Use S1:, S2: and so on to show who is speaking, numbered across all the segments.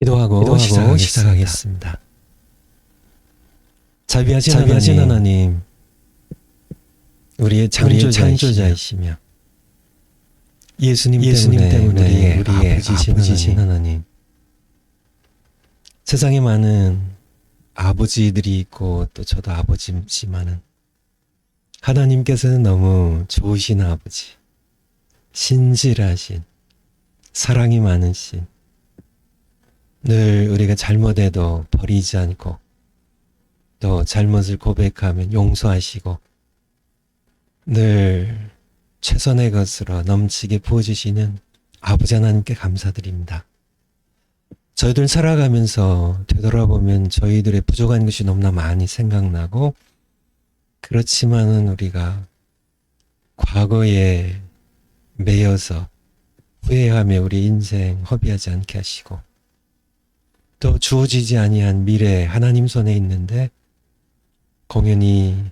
S1: 기도하고 시작하겠습니다. 자비하신 하나님, 우리의 창조자이시며 예수님 때문에 우리의 아버지신 하나님, 세상에 많은 아버지들이 있고 또 저도 아버지지만은 하나님께서는 너무 좋으신 아버지, 신실하신, 사랑이 많으신, 늘 우리가 잘못해도 버리지 않고 또 잘못을 고백하면 용서하시고 늘 최선의 것으로 넘치게 부어주시는 아버지 하나님께 감사드립니다. 저희들 살아가면서 되돌아보면 저희들의 부족한 것이 너무나 많이 생각나고, 그렇지만은 우리가 과거에 매여서 후회하며 우리 인생 허비하지 않게 하시고, 또 주어지지 아니한 미래 하나님 손에 있는데 공연히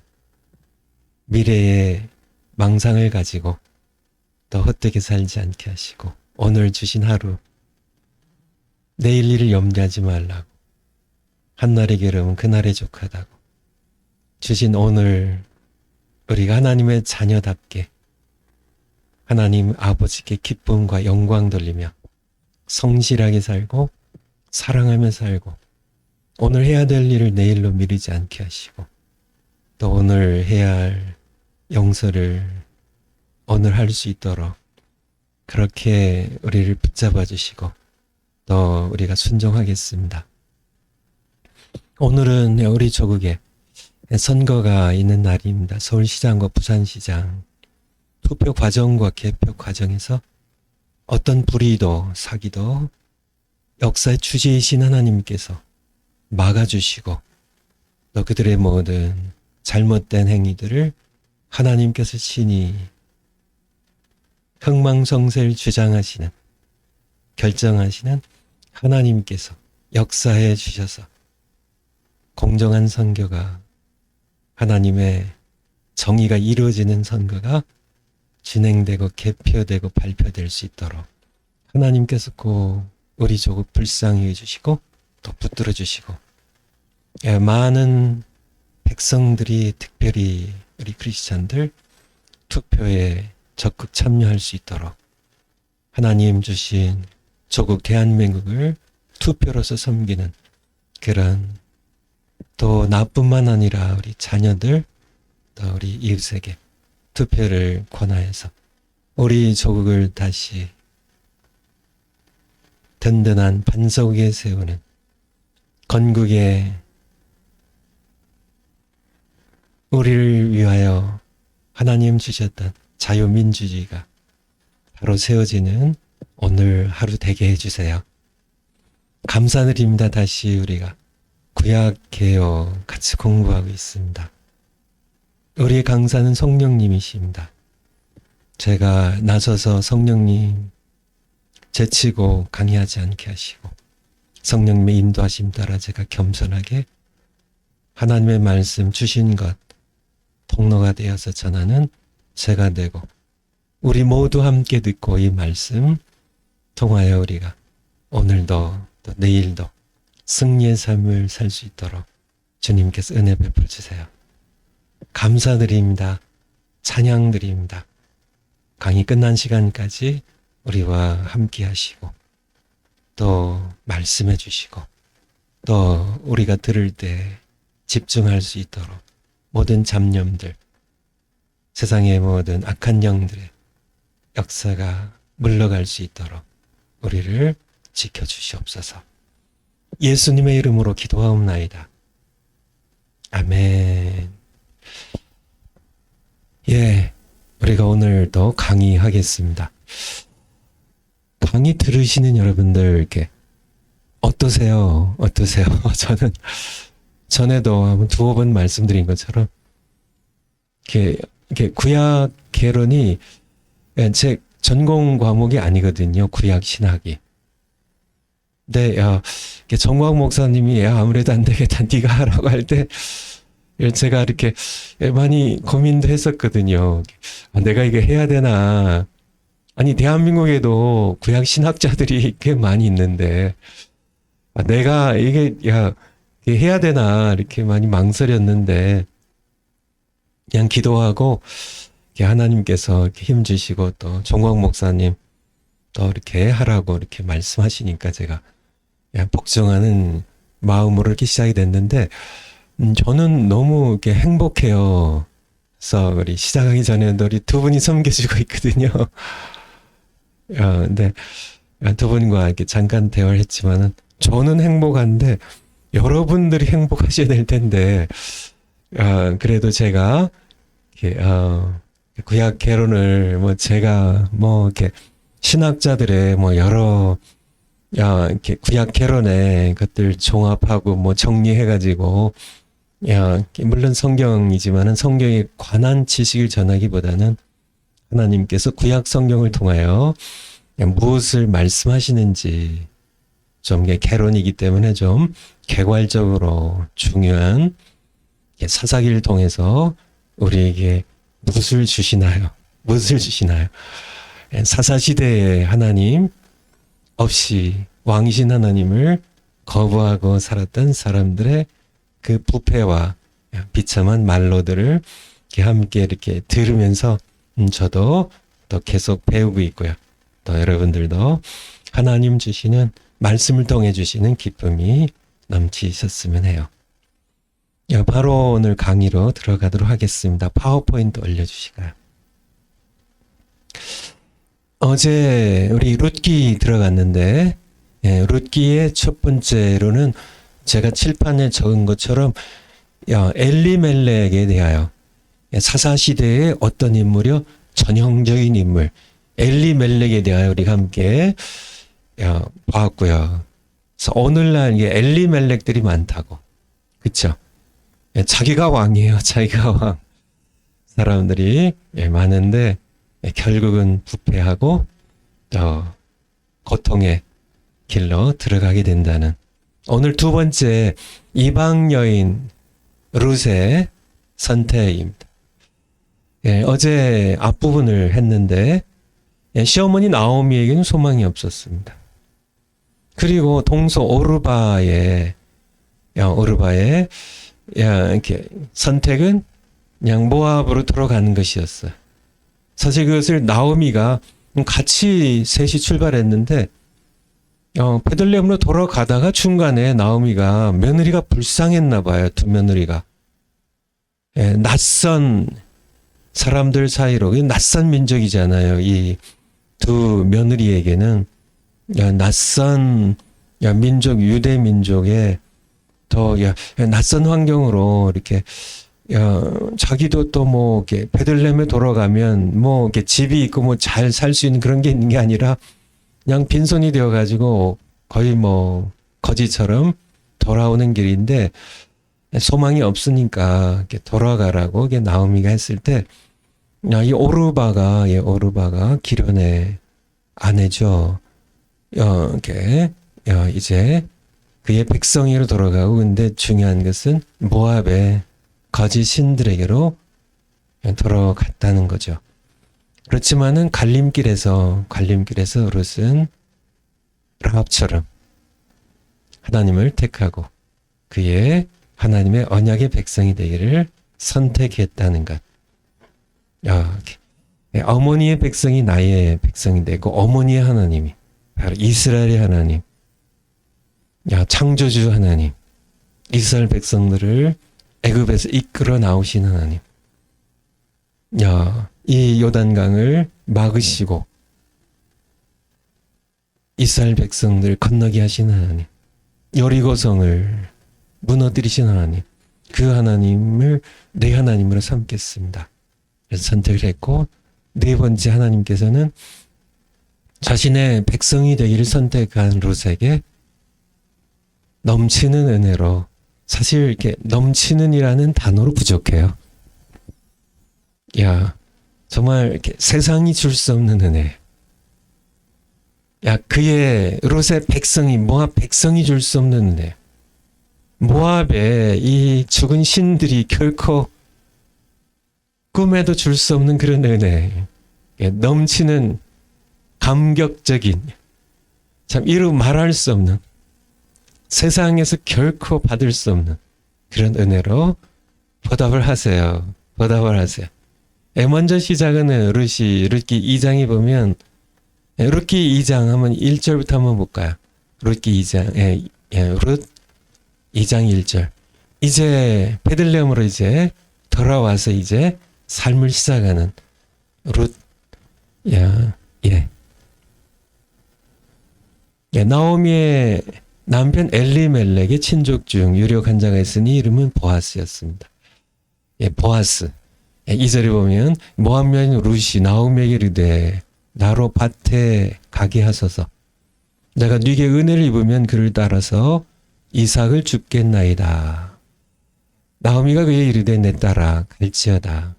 S1: 미래의 망상을 가지고 또 헛되게 살지 않게 하시고, 오늘 주신 하루, 내일 일을 염려하지 말라고, 한날의 괴로움은 그날에 족하다고, 주신 오늘 우리가 하나님의 자녀답게 하나님 아버지께 기쁨과 영광 돌리며 성실하게 살고 사랑하며 살고, 오늘 해야 될 일을 내일로 미루지 않게 하시고, 또 오늘 해야 할 용서를 오늘 할 수 있도록 그렇게 우리를 붙잡아 주시고, 또 우리가 순종하겠습니다. 오늘은 우리 조국에 선거가 있는 날입니다. 서울시장과 부산시장 투표 과정과 개표 과정에서 어떤 불의도 사기도 역사의 주제이신 하나님께서 막아주시고, 또 그들의 모든 잘못된 행위들을 하나님께서 친히 흥망성쇠를 주장하시는, 결정하시는 하나님께서 역사해 주셔서 공정한 선거가, 하나님의 정의가 이루어지는 선거가 진행되고 개표되고 발표될 수 있도록 하나님께서 꼭 우리 조국 불쌍히 해주시고 또 붙들어 주시고, 많은 백성들이, 특별히 우리 크리스찬들 투표에 적극 참여할 수 있도록 하나님 주신 조국 대한민국을 투표로서 섬기는 그런, 또 나뿐만 아니라 우리 자녀들, 또 우리 이웃에게 투표를 권하여서 우리 조국을 다시 든든한 반석 위에 세우는, 건국의 우리를 위하여 하나님 주셨던 자유민주주의가 바로 세워지는 오늘 하루 되게 해주세요. 감사드립니다. 다시 우리가 구약 개혁 같이 공부하고 있습니다. 우리의 강사는 성령님이십니다. 제가 나서서 성령님 제치고 강의하지 않게 하시고, 성령님의 인도하심 따라 제가 겸손하게 하나님의 말씀 주신 것 통로가 되어서 전하는 제가 되고, 우리 모두 함께 듣고 이 말씀 통하여 우리가 오늘도 또 내일도 승리의 삶을 살 수 있도록 주님께서 은혜 베풀어 주세요. 감사드립니다. 찬양드립니다. 강의 끝난 시간까지 우리와 함께 하시고, 또 말씀해 주시고, 또 우리가 들을 때 집중할 수 있도록 모든 잡념들, 세상의 모든 악한 영들의 역사가 물러갈 수 있도록 우리를 지켜주시옵소서. 예수님의 이름으로 기도하옵나이다. 아멘. 예, 우리가 오늘도 강의하겠습니다. 강의 들으시는 여러분들 이렇게 어떠세요? 저는 전에도 한번 두어 번 말씀드린 것처럼 이렇게 구약 개론이 제 전공 과목이 아니거든요. 구약 신학이. 근데 정광 목사님이 아무래도 안 되겠다, 네가 하라고 할 때 제가 이렇게 많이 고민도 했었거든요. 내가 이게 해야 되나. 아니, 대한민국에도 구약 신학자들이 꽤 많이 있는데 내가 이게 해야 되나 이렇게 많이 망설였는데 그냥 기도하고 이렇게 하나님께서 이렇게 힘 주시고 또 정광 목사님 또 이렇게 하라고 이렇게 말씀하시니까 제가 그냥 복종하는 마음으로 이렇게 시작이 됐는데 저는 너무 이렇게 행복해요. 그래서 우리 시작하기 전에도 우리 두 분이 섬겨주고 있거든요. 근데 두 분과 이렇게 잠깐 대화를 했지만은 저는 행복한데 여러분들이 행복하셔야 될 텐데 그래도 제가 이렇게 구약 개론을 뭐 제가 뭐 이렇게 신학자들의 뭐 여러 이렇게 구약 개론의 것들 종합하고 뭐 정리해가지고 물론 성경이지만은 성경에 관한 지식을 전하기보다는 하나님께서 구약 성경을 통하여 무엇을 말씀하시는지 좀 개론이기 때문에 좀 개괄적으로 중요한 사사기를 통해서 우리에게 무엇을 주시나요? 무엇을 주시나요? 사사시대의 하나님 없이 왕이신 하나님을 거부하고 살았던 사람들의 그 부패와 비참한 말로들을 함께 이렇게 들으면서 저도 또 계속 배우고 있고요. 또 여러분들도 하나님 주시는 말씀을 통해 주시는 기쁨이 넘치셨으면 해요. 바로 오늘 강의로 들어가도록 하겠습니다. 파워포인트 올려주시고요. 어제 우리 룻기 들어갔는데 룻기의 첫 번째로는 제가 칠판에 적은 것처럼 엘리멜렉에 대하여 사사시대의 어떤 인물이요? 전형적인 인물 엘리멜렉에 대하여 우리가 함께 보았고요. 그래서 오늘날 엘리멜렉들이 많다고, 그렇죠? 자기가 왕이에요. 자기가 왕. 사람들이 많은데 결국은 부패하고 고통의 길로 들어가게 된다는. 오늘 두 번째 이방 여인 룻의 선택입니다. 어제 앞부분을 했는데 시어머니 나오미에게는 소망이 없었습니다. 그리고 동서 오르바의 이렇게 선택은 그냥 모압으로 들어가는 것이었어요. 사실 그것을 나오미가 같이 셋이 출발했는데 베들레헴으로 돌아가다가 중간에 나오미가 며느리가 불쌍했나 봐요. 두 며느리가. 낯선 사람들 사이로, 낯선 민족이잖아요. 이 두 며느리에게는 낯선 민족, 유대 민족의 더 낯선 환경으로 이렇게 자기도 또 뭐 이렇게 베들레헴에 돌아가면 뭐 이렇게 집이 있고 뭐 잘 살 수 있는 그런 게 있는 게 아니라 그냥 빈손이 되어 가지고 거의 뭐 거지처럼 돌아오는 길인데 소망이 없으니까 이렇게 돌아가라고 이게 나오미가 했을 때 이 오르바가 기련의 아내죠. 이렇게 이제 그의 백성이로 돌아가고, 근데 중요한 것은 모압의 거짓 신들에게로 돌아갔다는 거죠. 그렇지만은 갈림길에서 룻은 라합처럼 하나님을 택하고 그의 하나님의 언약의 백성이 되기를 선택했다는 것. 어머니의 백성이 나의 백성이 되고 어머니의 하나님이 바로 이스라엘의 하나님, 창조주 하나님, 이스라엘 백성들을 애굽에서 이끌어 나오신 하나님, 이 요단강을 막으시고 이스라엘 백성들을 건너게 하신 하나님, 여리고성을 무너뜨리신 하나님, 그 하나님을 내 하나님으로 삼겠습니다. 그래서 선택을 했고, 네 번째 하나님께서는 자신의 백성이 되기를 선택한 룻에게 넘치는 은혜로, 사실 이렇게 넘치는이라는 단어로 부족해요. 정말 이렇게 세상이 줄 수 없는 은혜. 그의 룻의 백성이, 모압 백성이 줄 수 없는 은혜. 모압의 이 죽은 신들이 결코 꿈에도 줄 수 없는 그런 은혜. 넘치는 감격적인, 참 이루 말할 수 없는 세상에서 결코 받을 수 없는 그런 은혜로 보답을 하세요. 보답을 하세요. 먼저 시작은 룻기 2장에 보면 룻기 2장 하면 1절부터 한번 볼까요? 룻기 2장, 룻 2장 1절. 이제 베들레헴으로 이제 돌아와서 이제 삶을 시작하는 룻, 나오미의 남편 엘리멜렉의 친족 중 유력 한 자가 있으니 이름은 보아스였습니다. 보아스. 2절에 보면 모압 여인 룻이 나오미에게 이르되 나로 밭에 가게 하소서. 내가 네게 은혜를 입으면 그를 따라서 이삭을 줍겠나이다. 나오미가 그에게 이르되 내 딸아 갈지어다.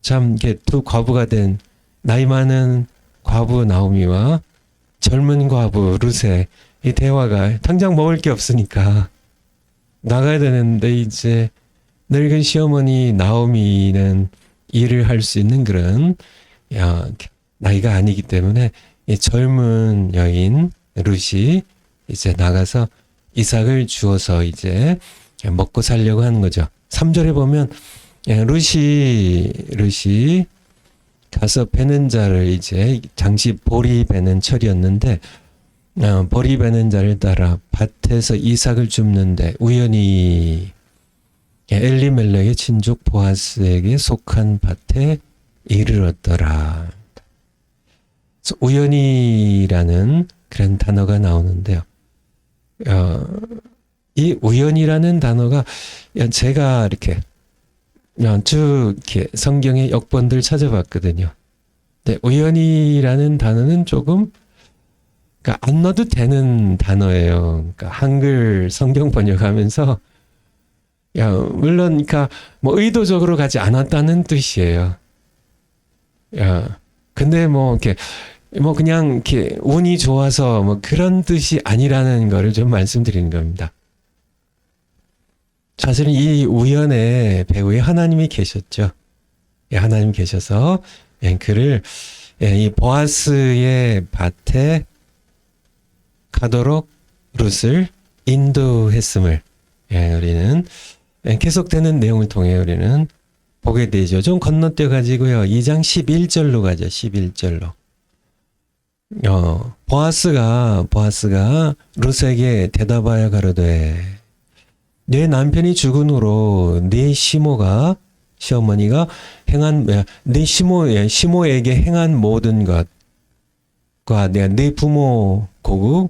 S1: 참 이렇게 두 과부가 된 나이 많은 과부 나오미와 젊은 과부 룻의 이 대화가 당장 먹을 게 없으니까 나가야 되는데 이제 늙은 시어머니 나오미는 일을 할 수 있는 그런 나이가 아니기 때문에 이 젊은 여인 룻이 이제 나가서 이삭을 주어서 이제 먹고 살려고 하는 거죠. 3절에 보면 룻이 가서 베는 자를 이제 당시 보리 베는 철이었는데 보리 베는 자를 따라 밭에서 이삭을 줍는데 우연히 엘리멜렉의 친족 보아스에게 속한 밭에 이르렀더라. 우연이라는 그런 단어가 나오는데요. 이 우연이라는 단어가 제가 이렇게 쭉 이렇게 성경의 역본들 찾아봤거든요. 근데 우연이라는 단어는 조금 그러니까 안 넣어도 되는 단어예요. 그러니까 한글 성경 번역하면서 물론 그러니까 뭐 의도적으로 가지 않았다는 뜻이에요. 근데 뭐 이렇게 뭐 그냥 이렇게 운이 좋아서 뭐 그런 뜻이 아니라는 거를 좀 말씀드리는 겁니다. 사실은 이 우연의 배후에 하나님이 계셨죠. 하나님 계셔서 그를 이 보아스의 밭에 가도록 룻을 인도했음을 우리는 계속되는 내용을 통해 우리는 보게 되죠. 좀 건너뛰어 가지고요. 2장 11절로 가죠. 11절로. 보아스가 룻에게 대답하여 가로되 내 남편이 죽은 후로 네 시어머니가 행한 네 시모에게 행한 모든 것과 네 부모 고국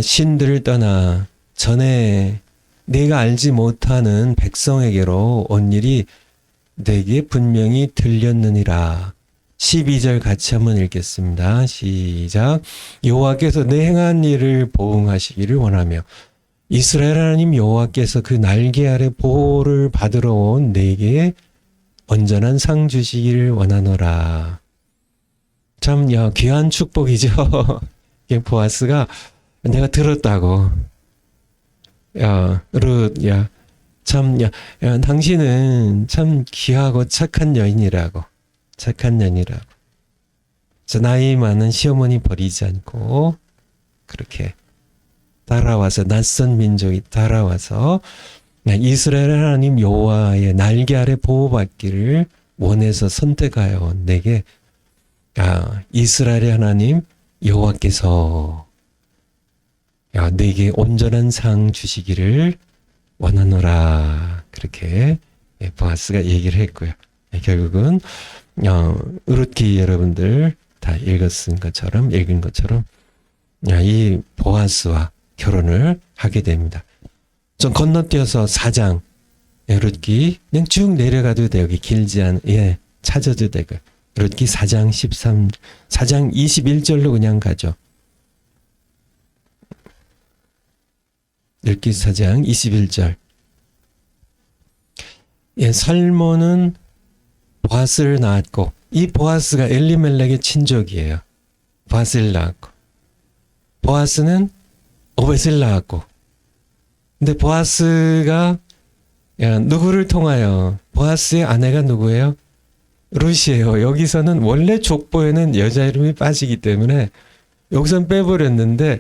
S1: 신들을 떠나 전에 내가 알지 못하는 백성에게로 온 일이 내게 분명히 들렸느니라. 12절 같이 한번 읽겠습니다. 시작. 여호와께서 내 행한 일을 보응하시기를 원하며 이스라엘 하나님 여호와께서 그 날개 아래 보호를 받으러 온 내게 온전한 상 주시기를 원하노라. 참 귀한 축복이죠. 보아스가 내가 들었다고. 룻, 당신은 참 귀하고 착한 여인이라고. 착한 년이라고. 나이 많은 시어머니 버리지 않고 그렇게 따라와서 낯선 민족이 따라와서 이스라엘 하나님 여호와의 날개 아래 보호받기를 원해서 선택하여 내게 이스라엘의 하나님 여호와께서 내게 온전한 상 주시기를 원하노라. 그렇게 보아스가 얘기를 했고요. 결국은 룻기 여러분들 다 읽은 것처럼 이 보아스와 결혼을 하게 됩니다. 좀 건너뛰어서 4장 룻기 그냥 쭉 내려가도 돼요. 여기 길지 않 찾아도 되고 룻기 4장 4장 21절로 그냥 가죠. 룻기 4장 21절. 살몬은 보아스를 낳았고 이 보아스가 엘리멜렉의 친족이에요. 보아스를 낳았고 보아스는 오벳을 낳았고 근데 보아스가 누구를 통하여 보아스의 아내가 누구예요? 룻이에요. 여기서는 원래 족보에는 여자 이름이 빠지기 때문에 여기선 빼버렸는데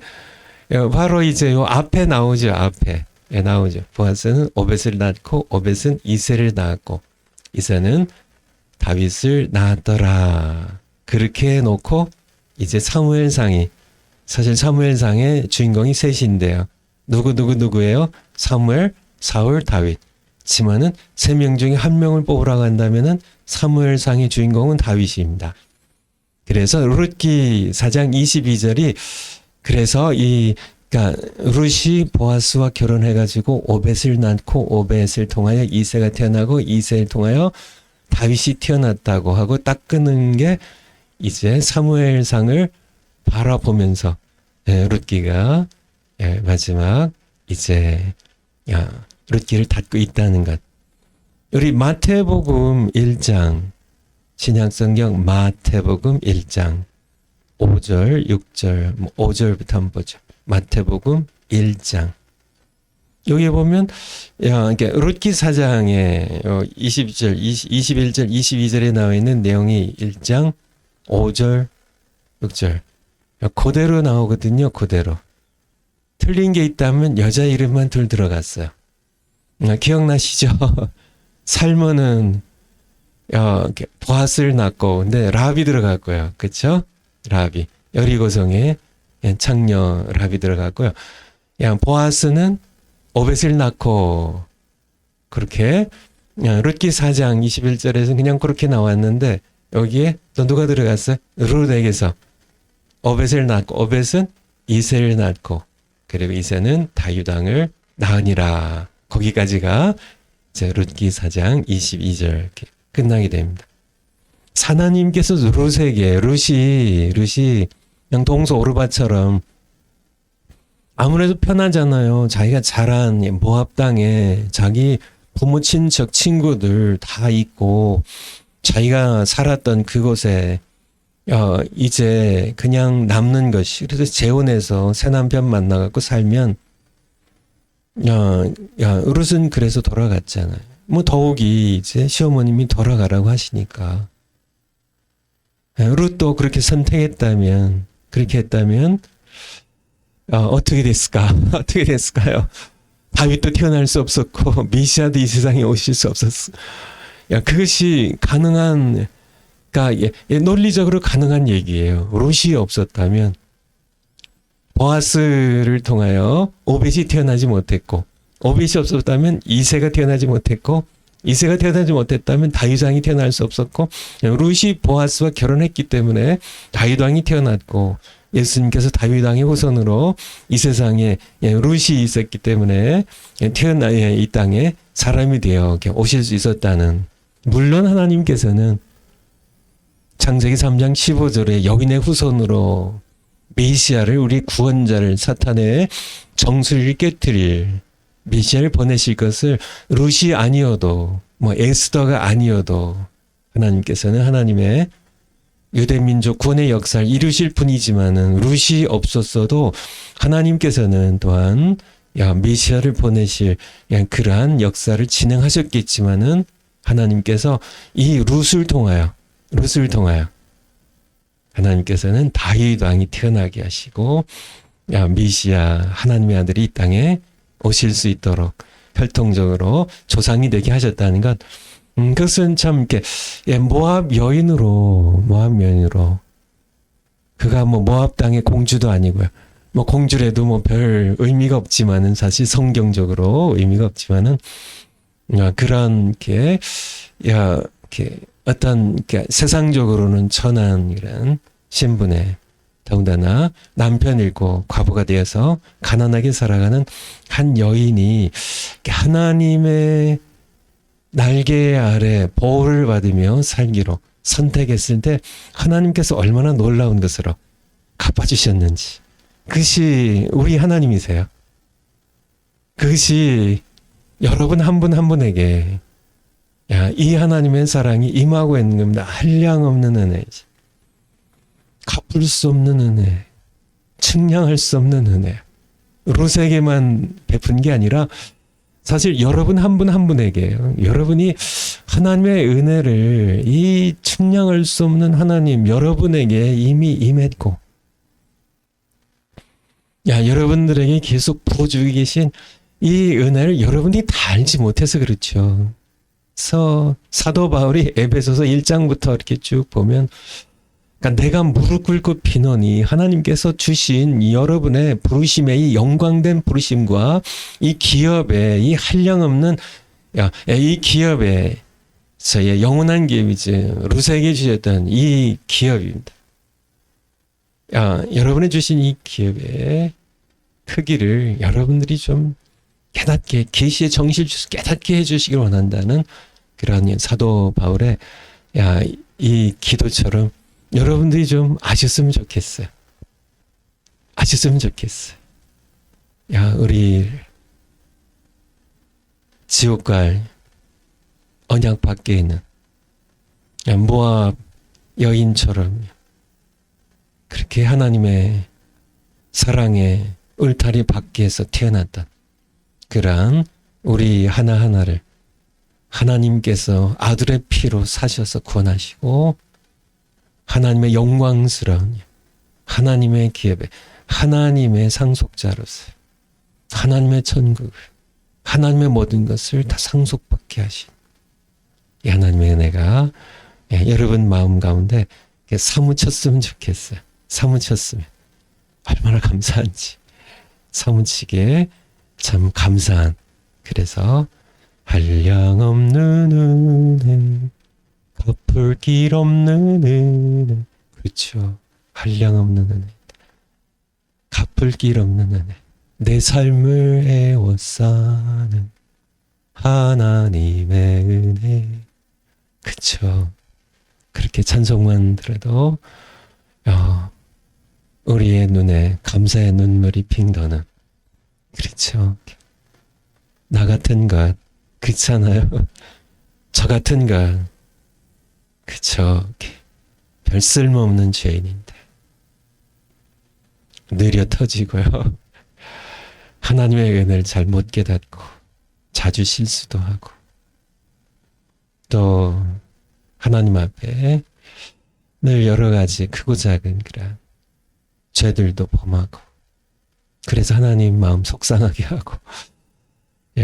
S1: 바로 이제 요 앞에 나오죠. 앞에 나오죠. 보아스는 오벳을 낳고 오벳은 이새를 낳았고 이새는 다윗을 낳았더라. 그렇게 해놓고 이제 사무엘상이 사실 사무엘상의 주인공이 셋인데요. 누구예요? 사무엘, 사울, 다윗. 지만은 세 명 중에 한 명을 뽑으라고 한다면은 사무엘상의 주인공은 다윗입니다. 그래서 룻기 4장 22절이 그래서 그러니까 룻이 보아스와 결혼해가지고 오벳을 낳고 오벳을 통하여 이새가 태어나고 이새를 통하여 다윗이 태어났다고 하고 딱 끊는 게 이제 사무엘상을 바라보면서 룻기가 마지막 이제 룻기를 닫고 있다는 것. 우리 마태복음 1장 신약성경 마태복음 1장 5절 6절 5절부터 한번 보죠. 마태복음 1장 여기 보면 이렇게 룻기 4장에 20절 21절 22절에 나와 있는 내용이 1장 5절 6절 그대로 나오거든요. 그대로 틀린 게 있다면 여자 이름만 둘 들어갔어요. 기억나시죠? 살몬은 보아스를 낳고 근데 라합이 들어갔고요. 그렇죠? 라합이 여리고성에 창녀 라합이 들어갔고요. 보아스는 오벳을 낳고 그렇게 룻기 4장 21절에서 그냥 그렇게 나왔는데 여기에 또 누가 들어갔어요? 룻에게서 오벳을 낳고 오벳은 이새를 낳고 그리고 이새는 다윗왕을 낳으니라. 거기까지가 이제 룻기 4장 22절 이렇게 끝나게 됩니다. 하나님께서 룻에게 룻이 그냥 동서 오르바처럼 아무래도 편하잖아요. 자기가 자란 모압 땅에 자기 부모 친척 친구들 다 있고 자기가 살았던 그곳에 이제 그냥 남는 것이 그래서 재혼해서 새 남편 만나갖고 살면 룻은 그래서 돌아갔잖아요. 뭐 더욱이 이제 시어머님이 돌아가라고 하시니까 룻도 그렇게 선택했다면 그렇게 했다면 어떻게 됐을까? 어떻게 됐을까요? 다윗도 태어날 수 없었고 메시아도 이 세상에 오실 수 없었어. 그것이 가능한 그러니까 논리적으로 가능한 얘기예요. 룻이 없었다면 보아스를 통하여 오벳이 태어나지 못했고 오벳이 없었다면 이새가 태어나지 못했고 이새가 태어나지 못했다면 다윗왕이 태어날 수 없었고 룻이 보아스와 결혼했기 때문에 다윗왕이 태어났고 예수님께서 다윗왕의 후손으로 이 세상에 룻이 있었기 때문에 이 땅에 사람이 되어 오실 수 있었다는 물론 하나님께서는 창세기 3장 15절에 여인의 후손으로 메시아를 우리 구원자를 사탄의 정수리를 깨뜨릴 메시아를 보내실 것을 룻이 아니어도 에스더가 아니어도 하나님께서는 하나님의 유대민족 구원의 역사를 이루실 분이지만은 룻이 없었어도 하나님께서는 또한 메시아를 보내실 그러한 역사를 진행하셨겠지만은 하나님께서 이 룻을 통하여 하나님께서는 다윗 왕이 태어나게 하시고 메시아 하나님의 아들이 이 땅에 오실 수 있도록 혈통적으로 조상이 되게 하셨다는 것. 그것은 참 이렇게 모압 여인으로 그가 모압 땅의 공주도 아니고요. 공주래도 별 의미가 없지만은 사실 성경적으로 의미가 없지만은 그런 이렇게 어떤 세상적으로는 천한 이런 신분의 더군다나 남편 잃고 과부가 되어서 가난하게 살아가는 한 여인이 하나님의 날개 아래 보호를 받으며 살기로 선택했을 때 하나님께서 얼마나 놀라운 것으로 갚아주셨는지 그것이 우리 하나님이세요. 그것이 여러분 한 분 한 분에게 이 하나님의 사랑이 임하고 있는 겁니다. 한량없는 은혜이지. 갚을 수 없는 은혜, 측량할 수 없는 은혜. 룻에게만 베푼 게 아니라 사실 여러분 한 분 한 분에게 여러분이 하나님의 은혜를 이 측량할 수 없는 하나님 여러분에게 이미 임했고 여러분들에게 계속 부어주고 계신 이 은혜를 여러분이 다 알지 못해서 그렇죠. 그래서 사도 바울이 에베소서 1장부터 이렇게 쭉 보면, 그러니까 내가 무릎 꿇고 비노니 하나님께서 주신 여러분의 부르심의 이 영광된 부르심과 이 기업의 이 한량없는 이 기업의 저의 영원한 기업이지 루세에게 주셨던 이 기업입니다. 여러분이 주신 이 기업의 크기를 여러분들이 좀 깨닫게, 계시의 정신을 주셔서 깨닫게 해주시길 원한다는 그런 사도 바울의 이 기도처럼 여러분들이 좀 아셨으면 좋겠어요. 아셨으면 좋겠어요. 우리 지옥 갈 언약 밖에 있는 모압 여인처럼 그렇게 하나님의 사랑의 울타리 밖에서 태어났던 그러한 우리 하나하나를 하나님께서 아들의 피로 사셔서 구원하시고 하나님의 영광스러운 하나님의 기업에 하나님의 상속자로서 하나님의 천국을 하나님의 모든 것을 다 상속받게 하신 이 하나님의 은혜가 여러분 마음 가운데 사무쳤으면 좋겠어요. 사무쳤으면 얼마나 감사한지 사무치게 참 감사한, 그래서 한량없는 은혜 갚을 길 없는 은혜, 그렇죠. 한량없는 은혜, 갚을 길 없는 은혜, 내 삶을 애워싸는 하나님의 은혜, 그렇죠. 그렇게 찬송만 들어도 우리의 눈에 감사의 눈물이 핑 도는, 그렇죠. 나 같은 것, 그렇잖아요. 저 같은 것, 그쵸. 별 쓸모없는 죄인인데 느려 터지고요. 하나님의 은혜를 잘 못 깨닫고 자주 실수도 하고 또 하나님 앞에 늘 여러 가지 크고 작은 그런 죄들도 범하고, 그래서 하나님 마음 속상하게 하고,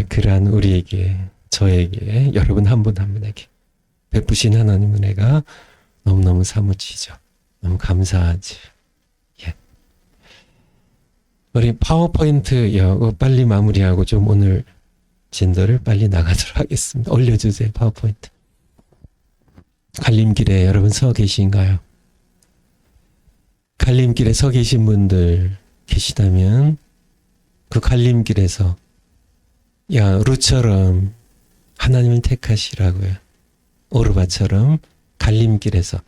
S1: 그러한 우리에게, 저에게, 여러분 한 분 한 분에게 베푸신 하나님 은혜가 너무너무 사무치죠. 너무 감사하지. 우리 파워포인트 빨리 마무리하고 좀 오늘 진도를 빨리 나가도록 하겠습니다. 올려주세요. 파워포인트. 갈림길에 여러분 서 계신가요? 갈림길에 서 계신 분들 계시다면 그 갈림길에서 룻처럼 하나님을 택하시라고요. 오르바처럼 갈림길에서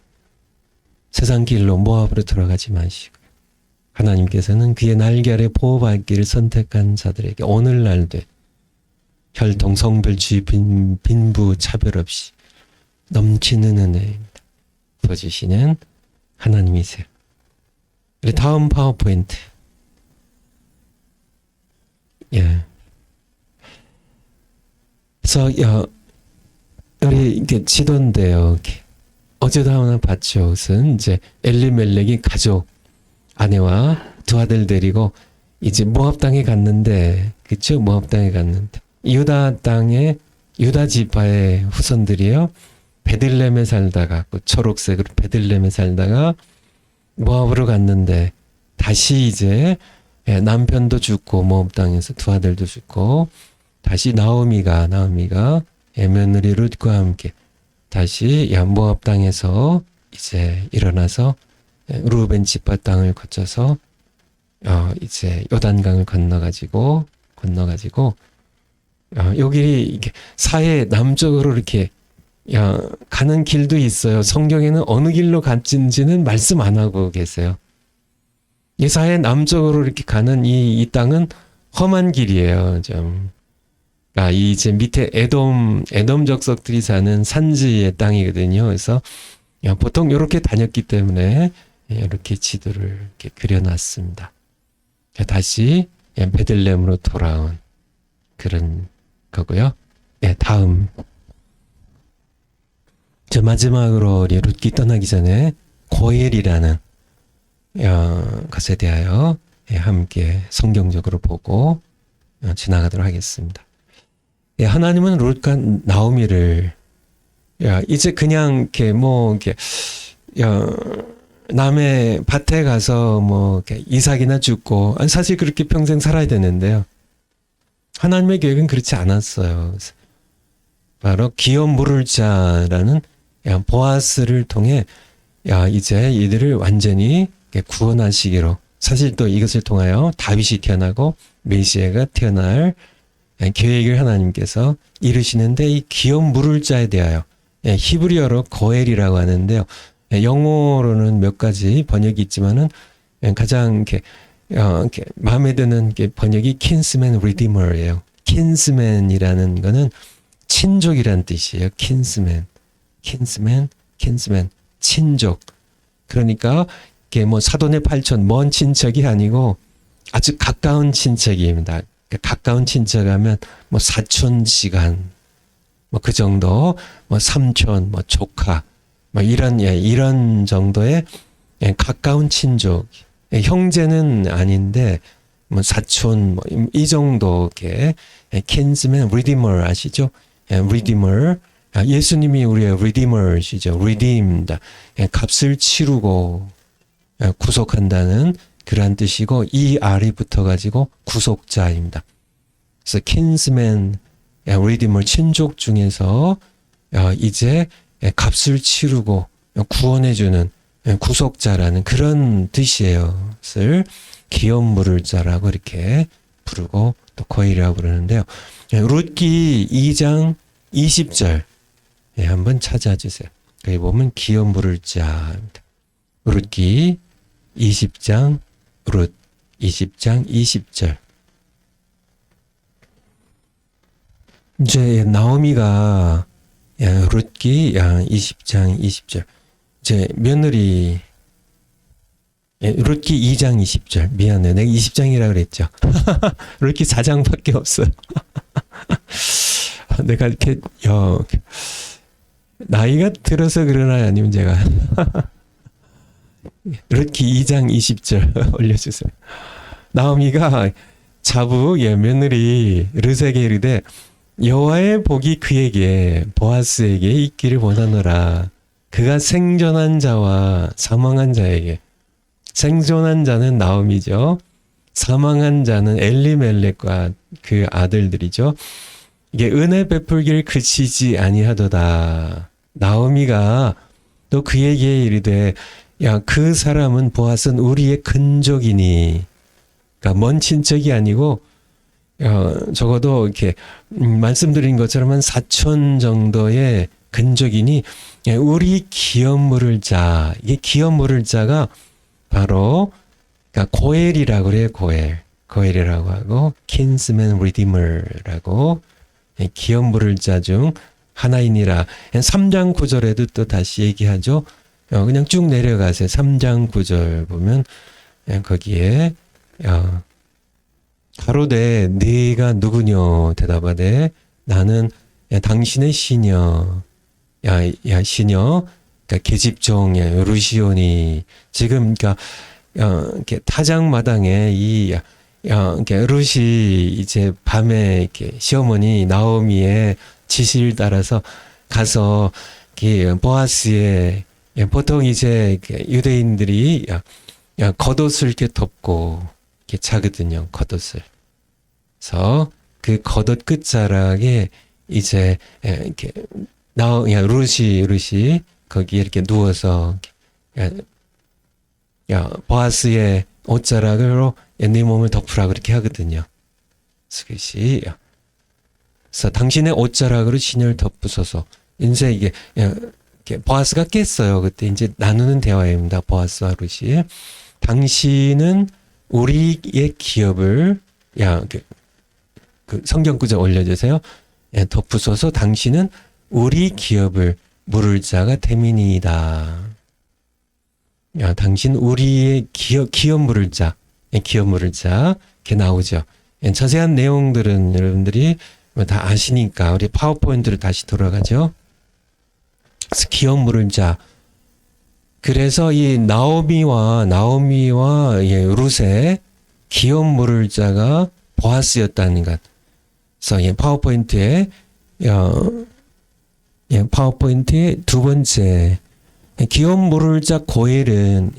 S1: 세상 길로 모압으로 돌아가지 마시고 하나님께서는 그의 날개 아래 보호받기를 선택한 자들에게 오늘날도 혈통, 성별, 주의, 빈부 차별 없이 넘치는 은혜입니다. 부어주시는 하나님이세요. 우리 다음 파워포인트. 그래서 우리 이게 지도인데요. 어제도 하나 봤죠. 우선 이제 엘리멜렉이 가족 아내와 두 아들 데리고 이제 모압 땅에 갔는데, 그렇죠? 모압 땅에 갔는데 유다 땅에 유다 지파의 후손들이요. 베들레헴에 살다가 그 초록색으로 베들레헴에 살다가 모압으로 갔는데 다시 이제 남편도 죽고 모압 땅에서 두 아들도 죽고 다시 나오미가 며느리 룻과 함께 다시 모압 땅에서 이제 일어나서 루벤 지파 땅을 거쳐서 이제 요단강을 건너가지고 여기 이렇게 사해 남쪽으로 이렇게 가는 길도 있어요. 성경에는 어느 길로 갔는지는 말씀 안 하고 계세요. 이 사해 남쪽으로 이렇게 가는 이 땅은 험한 길이에요. 좀. 이 이제 밑에 에돔 족속들이 사는 산지의 땅이거든요. 그래서 보통 이렇게 다녔기 때문에 이렇게 지도를 이렇게 그려놨습니다. 다시 베들레헴으로 돌아온 그런 거고요. 다음. 저 마지막으로 우리 룻기 떠나기 전에 고엘이라는 것에 대하여 함께 성경적으로 보고 지나가도록 하겠습니다. 하나님은 룻과 나오미를 이제 그냥 이렇게 남의 밭에 가서 이렇게 이삭이나 줍고 사실 그렇게 평생 살아야 되는데요. 하나님의 계획은 그렇지 않았어요. 바로 기업 물을 자라는 보아스를 통해 이제 이들을 완전히 구원하시기로, 사실 또 이것을 통하여 다윗이 태어나고 메시아가 태어날 계획을 하나님께서 이루시는데, 이 기업 물을 자에 대하여 히브리어로 고엘이라고 하는데요. 영어로는 몇 가지 번역이 있지만은 가장 이렇게 마음에 드는 번역이 kinsman redeemer예요. kinsman이라는 거는 친족이란 뜻이에요. kinsman, 친족. 그러니까 이게 사돈의 팔촌, 먼 친척이 아니고 아주 가까운 친척입니다. 가까운 친척하면 사촌지간, 그 정도, 삼촌, 조카, 이런 정도의 가까운 친족. 형제는 아닌데 사촌 이 정도 kinsman redeemer 아시죠? redeemer. 예수님이 우리의 redeemer시죠. redeemed. 값을 치르고 구속한다는 그러한 뜻이고, 이 R이 붙어가지고 구속자입니다. 그래서 kinsman, redeemer, 친족 중에서 이제 값을 치르고 구원해주는 구속자라는 그런 뜻이에요. 그것을 기업 물을 자라고 이렇게 부르고 또 고엘이라고 부르는데요. 룻기 2장 20절 한번 찾아주세요. 거기 보면 기업 물을 자입니다. 룻기 20장 룻 20장 20절. 이제 나오미가 룻기 20장 20절. 제 며느리 룻기 2장 20절. 미안해. 내가 20장이라 그랬죠. 룻기 4장밖에 없어요. 내가 이렇게 나이가 들어서 그러나 아니면 제가 룻기 2장 20절 올려주세요. 나오미가 자부 며느리 르세게 이르되 여호와의 복이 그에게 보아스에게 있기를 원하노라. 그가 생존한 자와 사망한 자에게, 생존한 자는 나오미죠. 사망한 자는 엘리멜렉과 그 아들들이죠. 이게 은혜 베풀기를 그치지 아니하도다. 나오미가 또 그에게 이르되 그 사람은 보아스는 우리의 근족이니, 그러니까 먼 친척이 아니고 적어도 이렇게 말씀드린 것처럼 한 사촌 정도의 근족이니 우리 기업 물을 자. 이게 기업 물을 자가 바로 그러니까 고엘이라고 그래요. 고엘이라고 하고 kinsman redeemer라고 기업 물을 자 중 하나이니라. 3장 9절에도 또 다시 얘기하죠. 그냥 쭉 내려가세요. 3장 9절 보면 거기에 가로되 네가 누구뇨 대답하되 나는 당신의 시녀. 야 시녀, 그러니까 계집종 루시오니. 지금 그러니까 이렇게 타작마당에 이렇게 루시 이제 밤에 이렇게 시어머니 나오미의 지시를 따라서 가서 보아스의 보통 이제 유대인들이 겉옷을 이렇게 덮고 이렇게 자거든요. 겉옷을. 그래서 그 겉옷 끝자락에 이제 이렇게 루시 거기에 이렇게 누워서 보아스의 옷자락으로 네 몸을 덮으라고 그렇게 하거든요. 그래서 당신의 옷자락으로 시녀를 덮으소서. 이제 이게 보아스가 깼어요. 그때 이제 나누는 대화입니다. 보아스와 루시. 당신은 우리의 기업을 그 성경 구절 올려주세요. 덮으소서. 당신은 우리 기업을 물을 자가 되미니이다. 당신 우리의 기업 물을 자. 기업 물을 자. 이렇게 나오죠. 자세한 내용들은 여러분들이 다 아시니까 우리 파워포인트로 다시 돌아가죠. 그래서 기업 물을 자. 그래서 이 나오미와 룻의 기업 물을 자가 보아스였다는 것. 그래서 파워포인트의 두 번째, 기업 물을 자 고엘은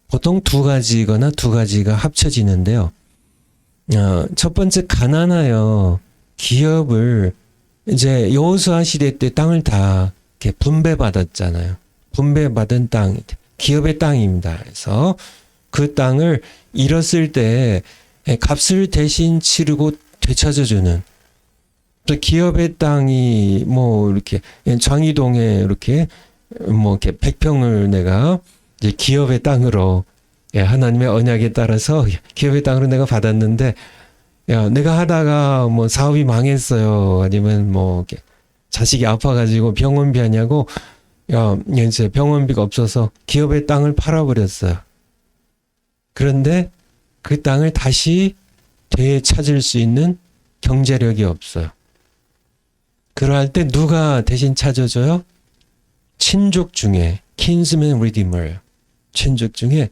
S1: 보통 두 가지거나 두 가지가 합쳐지는데요. 첫 번째, 가난하여 기업을 이제 여호수아 시대 때 땅을 다 이렇게 분배받았잖아요. 분배받은 땅, 기업의 땅입니다. 그래서 그 땅을 잃었을 때 값을 대신 치르고 되찾아주는, 기업의 땅이 뭐 이렇게 장이동에 이렇게 뭐 이렇게 100평을 내가 이제 기업의 땅으로, 하나님의 언약에 따라서 기업의 땅으로 내가 받았는데, 내가 하다가 뭐 사업이 망했어요. 아니면 뭐 이렇게 자식이 아파가지고 병원비 하냐고, 이제 병원비가 없어서 기업의 땅을 팔아버렸어요. 그런데 그 땅을 다시 되찾을 수 있는 경제력이 없어요. 그럴 때 누가 대신 찾아줘요? 친족 중에, kinsman redeemer, 친족 중에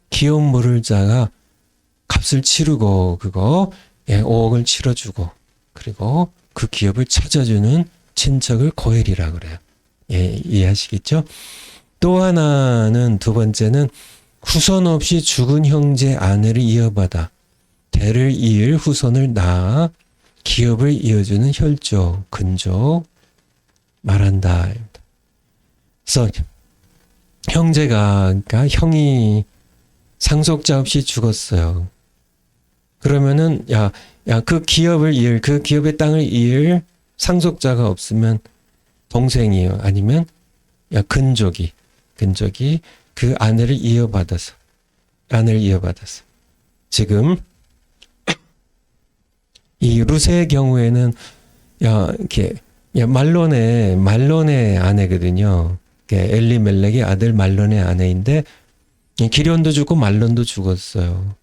S1: 기업 물을 자가 값을 치르고 그거 5억을 치러주고, 그리고 그 기업을 찾아주는 친척을 고엘이라 그래요. 이해하시겠죠? 또 하나는, 두 번째는 후손 없이 죽은 형제 아내를 이어받아 대를 이을 후손을 낳아 기업을 이어주는 혈족, 근족 말한다. 그래서 형제가, 그러니까 형이 상속자 없이 죽었어요. 그러면은 그 기업을 이을, 그 기업의 땅을 이을 상속자가 없으면 동생이요, 아니면 근족이 그 아내를 이어받아서 지금 이 룻의 경우에는 이렇게 말론의 아내거든요. 엘리멜렉의 아들 말론의 아내인데, 기련도 죽고 말론도 죽었어요.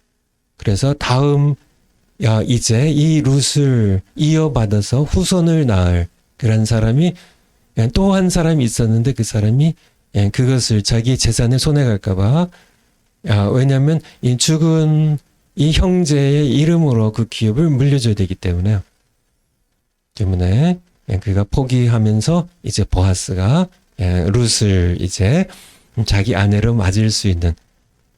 S1: 그래서 다음 이제 이 룻을 이어받아서 후손을 낳을 그런 사람이 또 한 사람이 있었는데, 그 사람이 그것을 자기 재산에 손해갈까봐, 왜냐하면 이 죽은 이 형제의 이름으로 그 기업을 물려줘야 되기 때문에 그가 포기하면서 이제 보아스가 룻을 이제 자기 아내로 맞을 수 있는,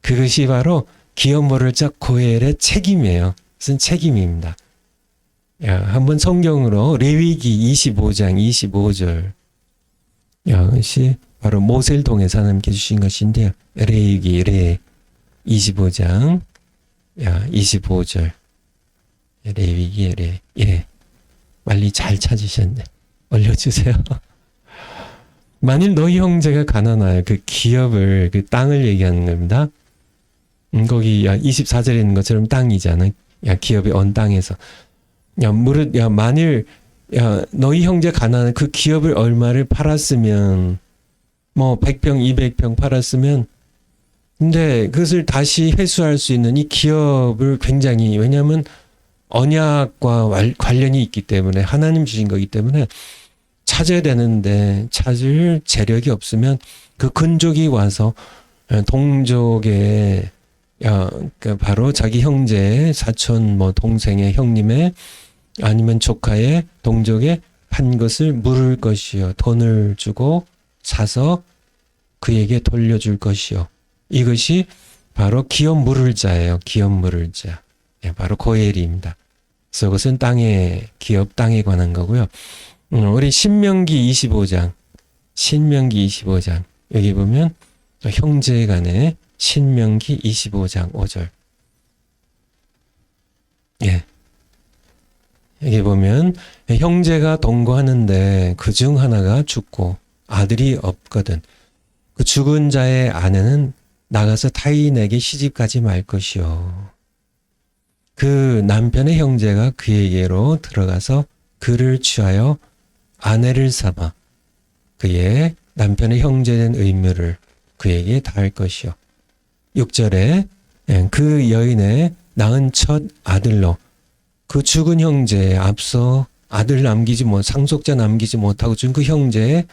S1: 그것이 바로 기업 물을 자 고엘의 책임이에요. 무슨 책임입니다. 한번 성경으로 레위기 25장 25절, 이것이 바로 모세를 통해서 하나님께 주신 것인데요. 레위기 25장 25절, 레위기 빨리 잘 찾으셨네. 올려주세요. 만일 너희 형제가 가난하여 그 기업을, 그 땅을 얘기하는 겁니다. 거기 24절에 있는 것처럼 땅이잖아요. 기업이 언 땅에서. 만일 너희 형제 가난한 그 기업을 얼마를 팔았으면, 뭐 100평, 200평 팔았으면, 근데 그것을 다시 회수할 수 있는 이 기업을 굉장히, 왜냐하면 언약과 관련이 있기 때문에, 하나님 주신 거기 때문에 찾아야 되는데 찾을 재력이 없으면 그 근족이 와서 동족의, 그러니까 바로 자기 형제의 사촌, 뭐 동생의, 형님의, 아니면 조카의, 동족의 한 것을 물을 것이요, 돈을 주고 사서 그에게 돌려줄 것이요. 이것이 바로 기업 물을 자예요. 기업 물을 자. 바로 고엘입니다. 그래서 그것은 기업 땅에 관한 거고요. 우리 신명기 25장, 여기 보면 형제 간의 신명기 25장 5절. 여기 보면 형제가 동거하는데 그중 하나가 죽고 아들이 없거든. 그 죽은 자의 아내는 나가서 타인에게 시집가지 말 것이요. 그 남편의 형제가 그에게로 들어가서 그를 취하여 아내를 삼아 그의 남편의 형제된 의무를 그에게 다할 것이요. 6절에 그 여인의 낳은 첫 아들로 그 죽은 형제에 앞서 아들 상속자 남기지 못하고 준 그 형제의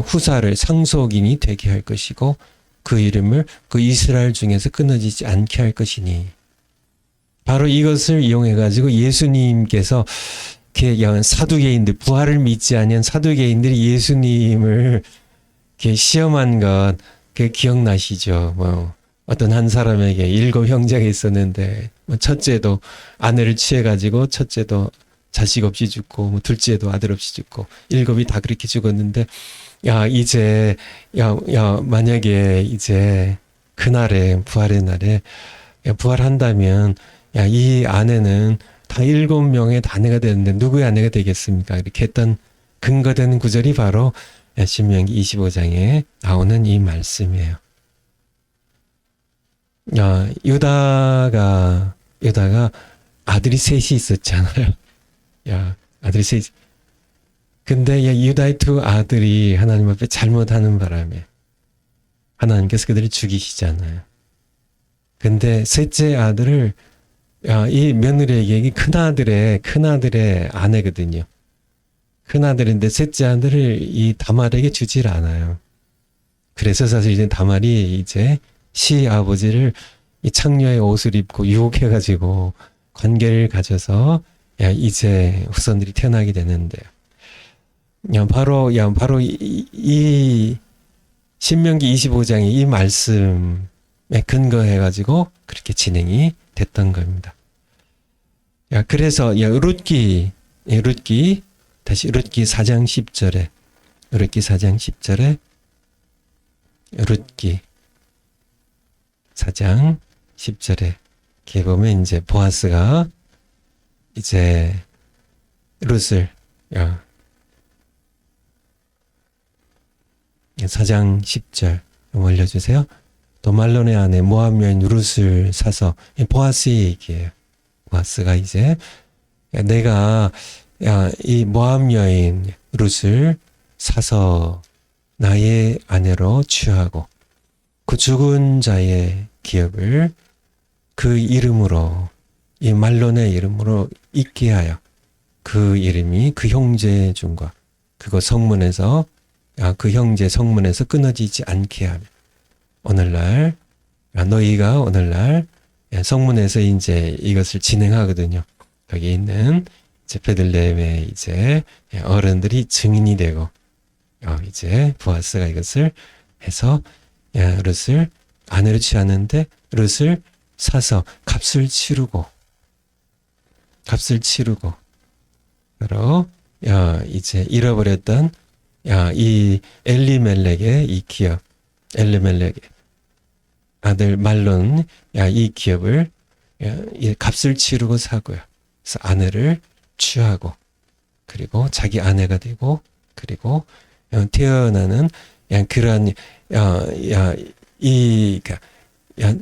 S1: 후사를 상속인이 되게 할 것이고, 그 이름을 그 이스라엘 중에서 끊어지지 않게 할 것이니. 바로 이것을 이용해 가지고 예수님께서 사두개인들, 부활을 믿지 않은 사두개인들이 예수님을 시험한 것 기억나시죠? 뭐 어떤 한 사람에게 7 형제가 있었는데 첫째도 아내를 취해 가지고 첫째도 자식 없이 죽고 뭐 둘째도 아들 없이 죽고 7이 다 그렇게 죽었는데 이제 만약에 이제 그날에 부활의 날에 부활한다면 이 아내는 다 7명의 아내가 되는데 누구의 아내가 되겠습니까? 이렇게 했던 근거되는 구절이 바로 신명기 25장에 나오는 이 말씀이에요. 유다가 아들이 셋이 있었잖아요. 아들이 셋이. 근데 유다의 2 아들이 하나님 앞에 잘못하는 바람에 하나님께서 그들을 죽이시잖아요. 근데 셋째 아들을 이 며느리에게 큰아들의 아내거든요. 큰아들인데 셋째 아들을 이 다말에게 주질 않아요. 그래서 사실 이제 다말이 이제 시아버지를 이 창녀의 옷을 입고 유혹해가지고 관계를 가져서 이제 후손들이 태어나게 되는데요. 바로 이 신명기 25장의 이 말씀에 근거해가지고 그렇게 진행이 됐던 겁니다. 그래서 룻기 다시 룻기 4장 10절에 룻기 4장 10절에 이렇게 보면 이제 보아스가 이제 룻을 4장 10절 올려주세요. 또 말론의 아내 모압 여인 룻을 사서 보아스의 얘기예요. 보아스가 이제 내가 이 모압 여인 룻을 사서 나의 아내로 취하고 그 죽은 자의 기업을 그 이름으로 이 말론의 이름으로 잊게 하여 그 이름이 그 형제 중과 그거 성문에서 그 형제 성문에서 끊어지지 않게 하며 오늘날 너희가 오늘날 성문에서 이제 이것을 진행하거든요. 거기 있는 이제 베들레헴의 이제 어른들이 증인이 되고 이제 보아스가 이것을 해서 룻을 아내로 취하는데 룻을 사서 값을 치르고 바로 이제 잃어버렸던 이 엘리멜렉의 이 기업, 엘리멜렉의 아들 말론 이 기업을 값을 치르고 사고요. 그래서 아내를 취하고 그리고 자기 아내가 되고 그리고 태어나는 그런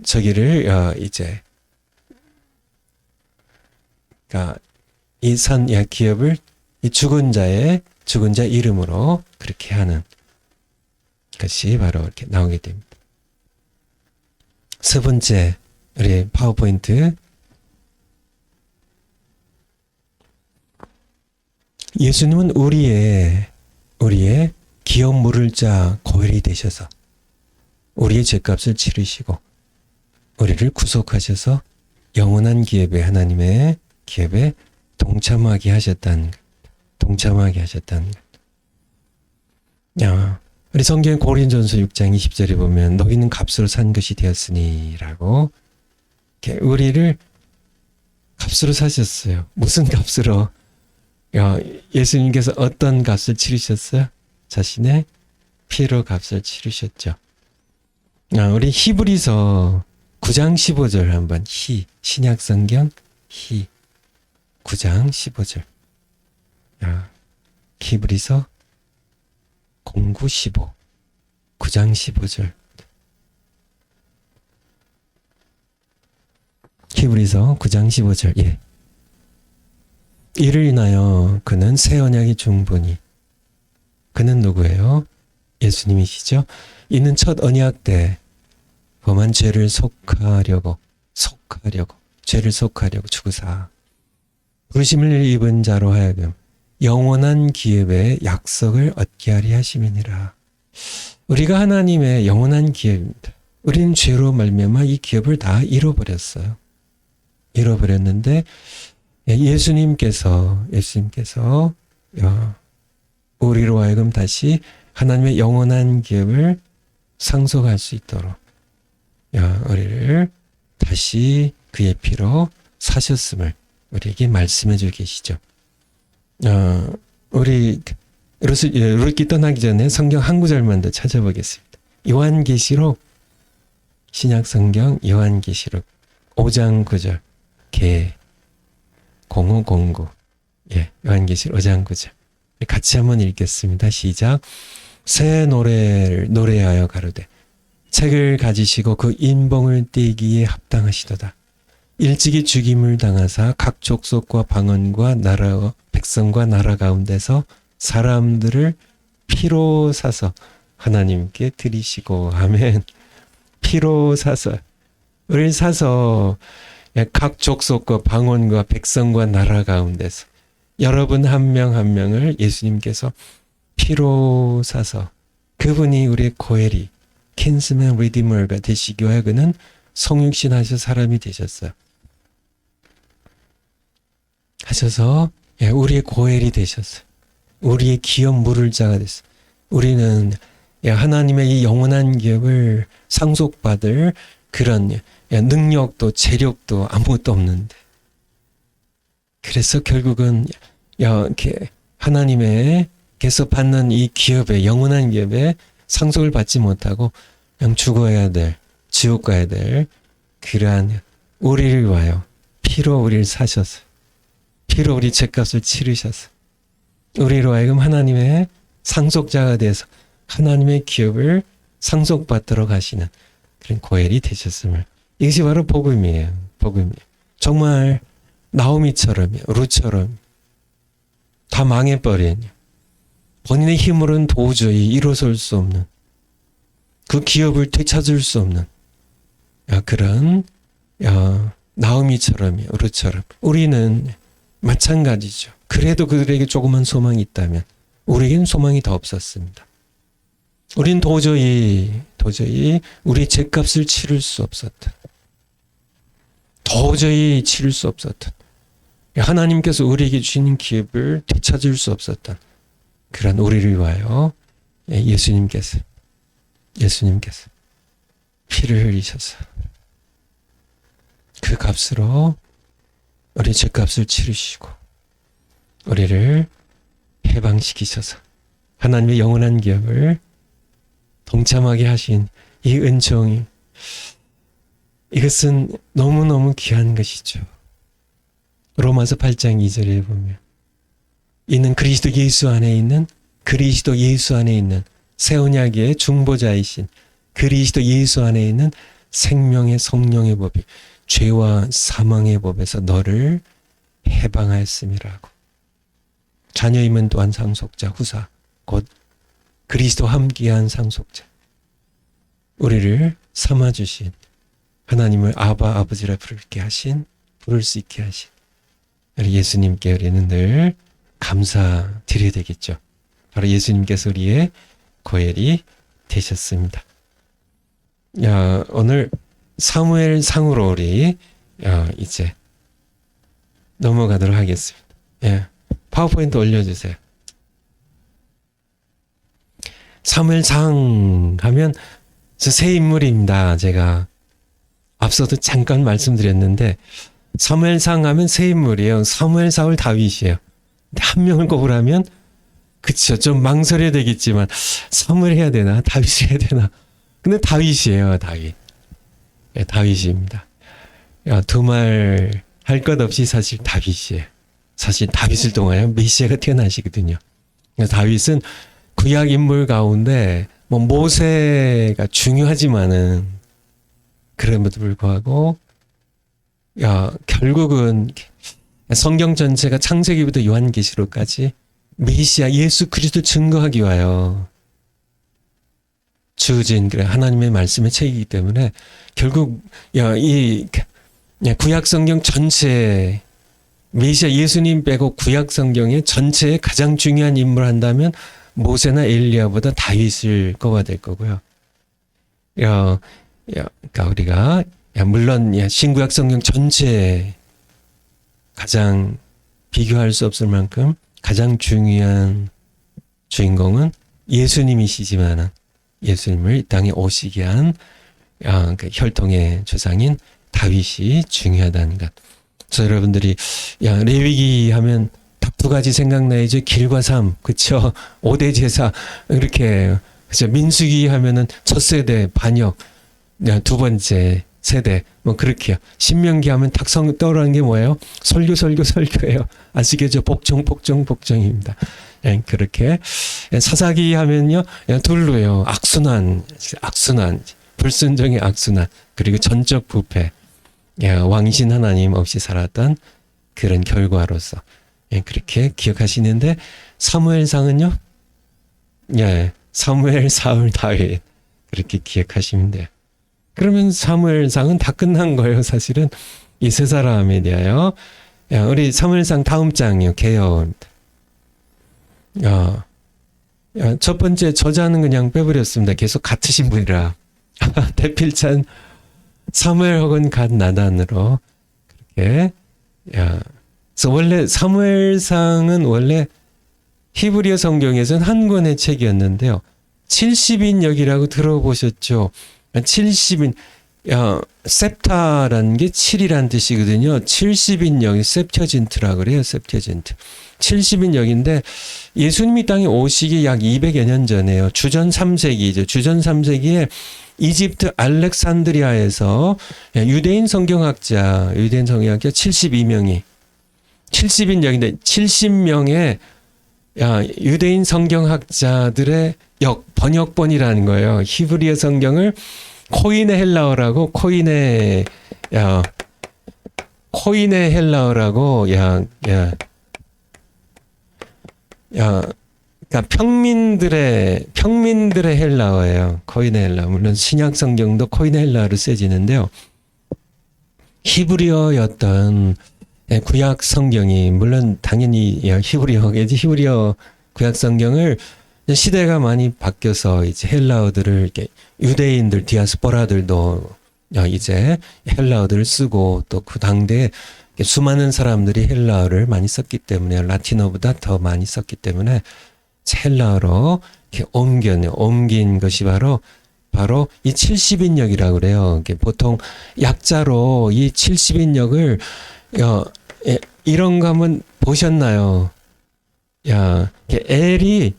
S1: 저기를 이제 이 기업을 이 죽은 자 이름으로 그렇게 하는 것이 바로 이렇게 나오게 됩니다. 세 번째 우리 파워포인트 예수님은 우리의 기업 물을 자 고혈이 되셔서 우리의 죄값을 치르시고 우리를 구속하셔서 영원한 기업에 하나님의 기업에 동참하게 하셨다는 우리 성경 고린전서 6장 20절에 보면 너희는 값으로 산 것이 되었으니 라고 우리를 값으로 사셨어요. 무슨 값으로? 예수님께서 어떤 값을 치르셨어요? 자신의 피로 값을 치르셨죠. 우리 히브리서 9장 15절 한번 신약성경 9장 15절 히브리서 0915 9장 15절 히브리서 9장 15절 이를 인하여 그는 새 언약이 충분히 그는 누구예요? 예수님이시죠? 이는 첫 언약 때 범한 죄를 속하려고 죽으사 부르심을 입은 자로 하여금 영원한 기업의 약속을 얻게 하리 하심이니라. 우리가 하나님의 영원한 기업입니다. 우리는 죄로 말미암아 이 기업을 다 잃어버렸어요. 잃어버렸는데 예수님께서 우리로 하여금 다시 하나님의 영원한 기업을 상속할 수 있도록 우리를 다시 그의 피로 사셨음을 우리에게 말씀해 주고 계시죠. 우리 이렇게 떠나기 전에 성경 한 구절만 더 찾아보겠습니다. 요한계시록, 신약 성경 요한계시록 5장 9절, 개 0509, 요한계시록 5장 9절. 같이 한번 읽겠습니다. 시작. 새 노래를 노래하여 가로되 책을 가지시고 그 인봉을 떼기에 합당하시도다. 일찍이 죽임을 당하사 각 족속과 방언과 나라 백성과 나라 가운데서 사람들을 피로 사서 하나님께 드리시고. 아멘. 피로 사서, 우리를 사서 각 족속과 방언과 백성과 나라 가운데서 여러분 한 명 한 명을 예수님께서 피로 사서, 그분이 우리의 고엘이 킨스맨 리디머가 되시기 위하여 그는 성육신 하셔 사람이 되셨어요. 하셔서 우리의 고엘이 되셨어요. 우리의 기업 물을 자가 됐어요. 우리는 하나님의 이 영원한 기업을 상속받을 그런 능력도 재력도 아무것도 없는데, 그래서 결국은 이렇게 하나님께서 받는 이 기업에, 영원한 기업에 상속을 받지 못하고 그냥 죽어야 될, 지옥 가야 될 그러한 우리를 위하여 피로 우리를 사셔서, 피로 우리 죄값을 치르셔서 우리로 하여금 하나님의 상속자가 돼서 하나님의 기업을 상속받도록 하시는 그런 고엘이 되셨음을, 이것이 바로 복음이에요. 복음이에요. 정말 나오미처럼, 룻처럼 다 망해버린, 본인의 힘으로는 도저히 일어설 수 없는, 그 기업을 되찾을 수 없는 그런 나오미처럼, 룻처럼 우리는 마찬가지죠. 그래도 그들에게 조그만 소망이 있다면 우리에겐 소망이 더 없었습니다. 우린 도저히 우리 죄값을 치를 수 없었다. 도저히 치를 수 없었다. 하나님께서 우리에게 주시는 기업을 되찾을 수 없었던 그런 우리를 위하여 예수님께서 피를 흘리셔서 그 값으로 우리 죄값을 치르시고 우리를 해방시키셔서 하나님의 영원한 기업을 동참하게 하신 이 은총이, 이것은 너무너무 귀한 것이죠. 로마서 8장 2절에 보면 이는 그리스도 예수 안에 있는 새 언약의 중보자이신 그리스도 예수 안에 있는 생명의 성령의 법이 죄와 사망의 법에서 너를 해방하였음이라고. 자녀임은 또한 상속자, 후사, 곧 그리스도와 함께한 상속자, 우리를 삼아주신, 하나님을 아바 아버지라 부를 수 있게 하신 우리 예수님께 우리는 늘 감사드려야 되겠죠. 바로 예수님께서 우리의 고엘이 되셨습니다. 오늘 사무엘 상으로 우리 이제 넘어가도록 하겠습니다. 파워포인트 올려주세요. 사무엘상 하면 저 새 인물입니다. 제가 앞서도 잠깐 말씀드렸는데 사무엘상 하면 새 인물이에요. 사무엘, 사울, 다윗이에요. 근데 한 명을 꼽으라면 그쵸, 좀 망설여야 되겠지만 사무엘 해야 되나 다윗을 해야 되나. 근데 다윗이에요. 다윗입니다. 두말 할 것 없이 사실 다윗이에요. 사실 다윗을 통하여 메시아가 태어나시거든요. 다윗은 구약 인물 가운데 모세가 중요하지만은 그럼에도 불구하고 결국은 성경 전체가 창세기부터 요한계시록까지 메시아 예수 그리스도 증거하기 위하여 주어진 하나님의 말씀의 책이기 때문에 결국 이 구약 성경 전체, 메시아 예수님 빼고 구약 성경의 전체에 가장 중요한 인물 한다면 모세나 엘리야보다 다윗을 꼽아야 될 거고요. 그러니까 우리가 물론 신구약 성경 전체 가장 비교할 수 없을 만큼 가장 중요한 주인공은 예수님이시지만은 예수님을 이 땅에 오시게 한 그 혈통의 조상인 다윗이 중요하다는 것. 그래서 여러분들이 레위기 하면 딱 두 가지 생각나야죠. 길과 삶, 그렇죠? 5대 제사 이렇게. 그렇죠? 민수기 하면은 첫 세대 반역, 두 번째 세대 뭐 그렇게요. 신명기 하면 딱 떠오르는 게 뭐예요? 설교예요. 아시겠죠? 복종입니다. 그렇게 사사기 하면요 둘로예요. 악순환, 불순종의 악순환, 그리고 전적 부패, 왕이신 하나님 없이 살았던 그런 결과로서 그렇게 기억하시는데, 사무엘상은요, 사무엘, 사울, 다윗 그렇게 기억하시면 돼요. 그러면 사무엘상은 다 끝난 거예요. 사실은 이 세 사람에 대하여. 우리 사무엘상 다음 장이요. 개요. 첫 번째 저자는 그냥 빼버렸습니다. 계속 같으신 분이라. 대필찬 사무엘 혹은 갓 나단으로 그렇게. 그래서 원래 사무엘상은 원래 히브리어 성경에서는 한 권의 책이었는데요. 70인역이라고 들어보셨죠? 70인, 셉타라는 게 7이라는 뜻이거든요. 70인역이 셉터진트라고 그래요. 셉터진트. 70인역인데 예수님이 땅에 오시기 약 200여 년 전에요. 주전 3세기죠. 주전 3세기에 이집트 알렉산드리아에서 유대인 성경학자 72명이 70인역인데 70명의 유대인 성경학자들의 번역본이라는 거예요. 히브리어 성경을 코이네 헬라어라고 코이네 헬라어라고 그러니까 평민들의 헬라어예요. 코이네 헬라어. 물론 신약 성경도 코이네 헬라어로 쓰여지는데요. 히브리어였던 구약 성경이, 물론 당연히 히브리어겠지. 히브리어 구약 성경을 시대가 많이 바뀌어서 이제 헬라어들을 이렇게 유대인들, 디아스포라들도 이제 헬라어들을 쓰고, 또 그 당대에 수많은 사람들이 헬라어를 많이 썼기 때문에, 라틴어보다 더 많이 썼기 때문에 헬라어로 이렇게 옮긴 것이 바로 이 70인역이라고 그래요. 보통 약자로 이 70인역을 이런 거 한번 보셨나요? L이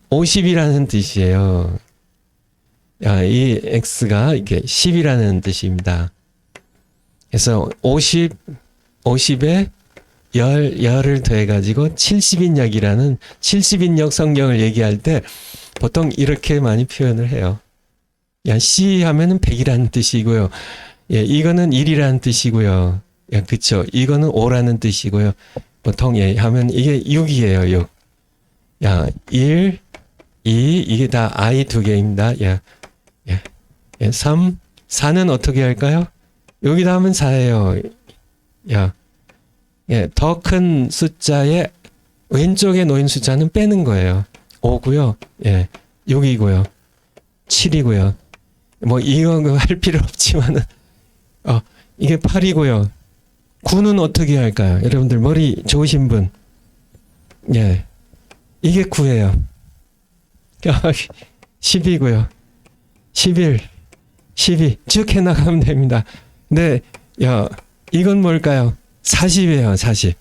S1: 50이라는 뜻이에요. 이 X가 이게 10이라는 뜻입니다. 그래서 50에 열을 더해가지고 70인역이라는 70인역 성경을 얘기할 때 보통 이렇게 많이 표현을 해요. C 하면은 100이라는 뜻이고요. 이거는 1이라는 뜻이고요. 그쵸. 이거는 5라는 뜻이고요. 보통 하면 이게 6이에요. 6. 1, 2, 이게 다 I 두 개입니다. 3, 4는 어떻게 할까요? 여기다 하면 4예요. 더 큰 숫자의 왼쪽에 놓인 숫자는 빼는 거예요. 5고요. 6이고요. 7이고요. 뭐 이거 할 필요 없지만은 이게 8이고요. 9는 어떻게 할까요? 여러분들 머리 좋으신 분. 이게 9예요. 10이고요. 11, 12 쭉 해나가면 됩니다. 근데 이건 뭘까요? 40이에요. 40.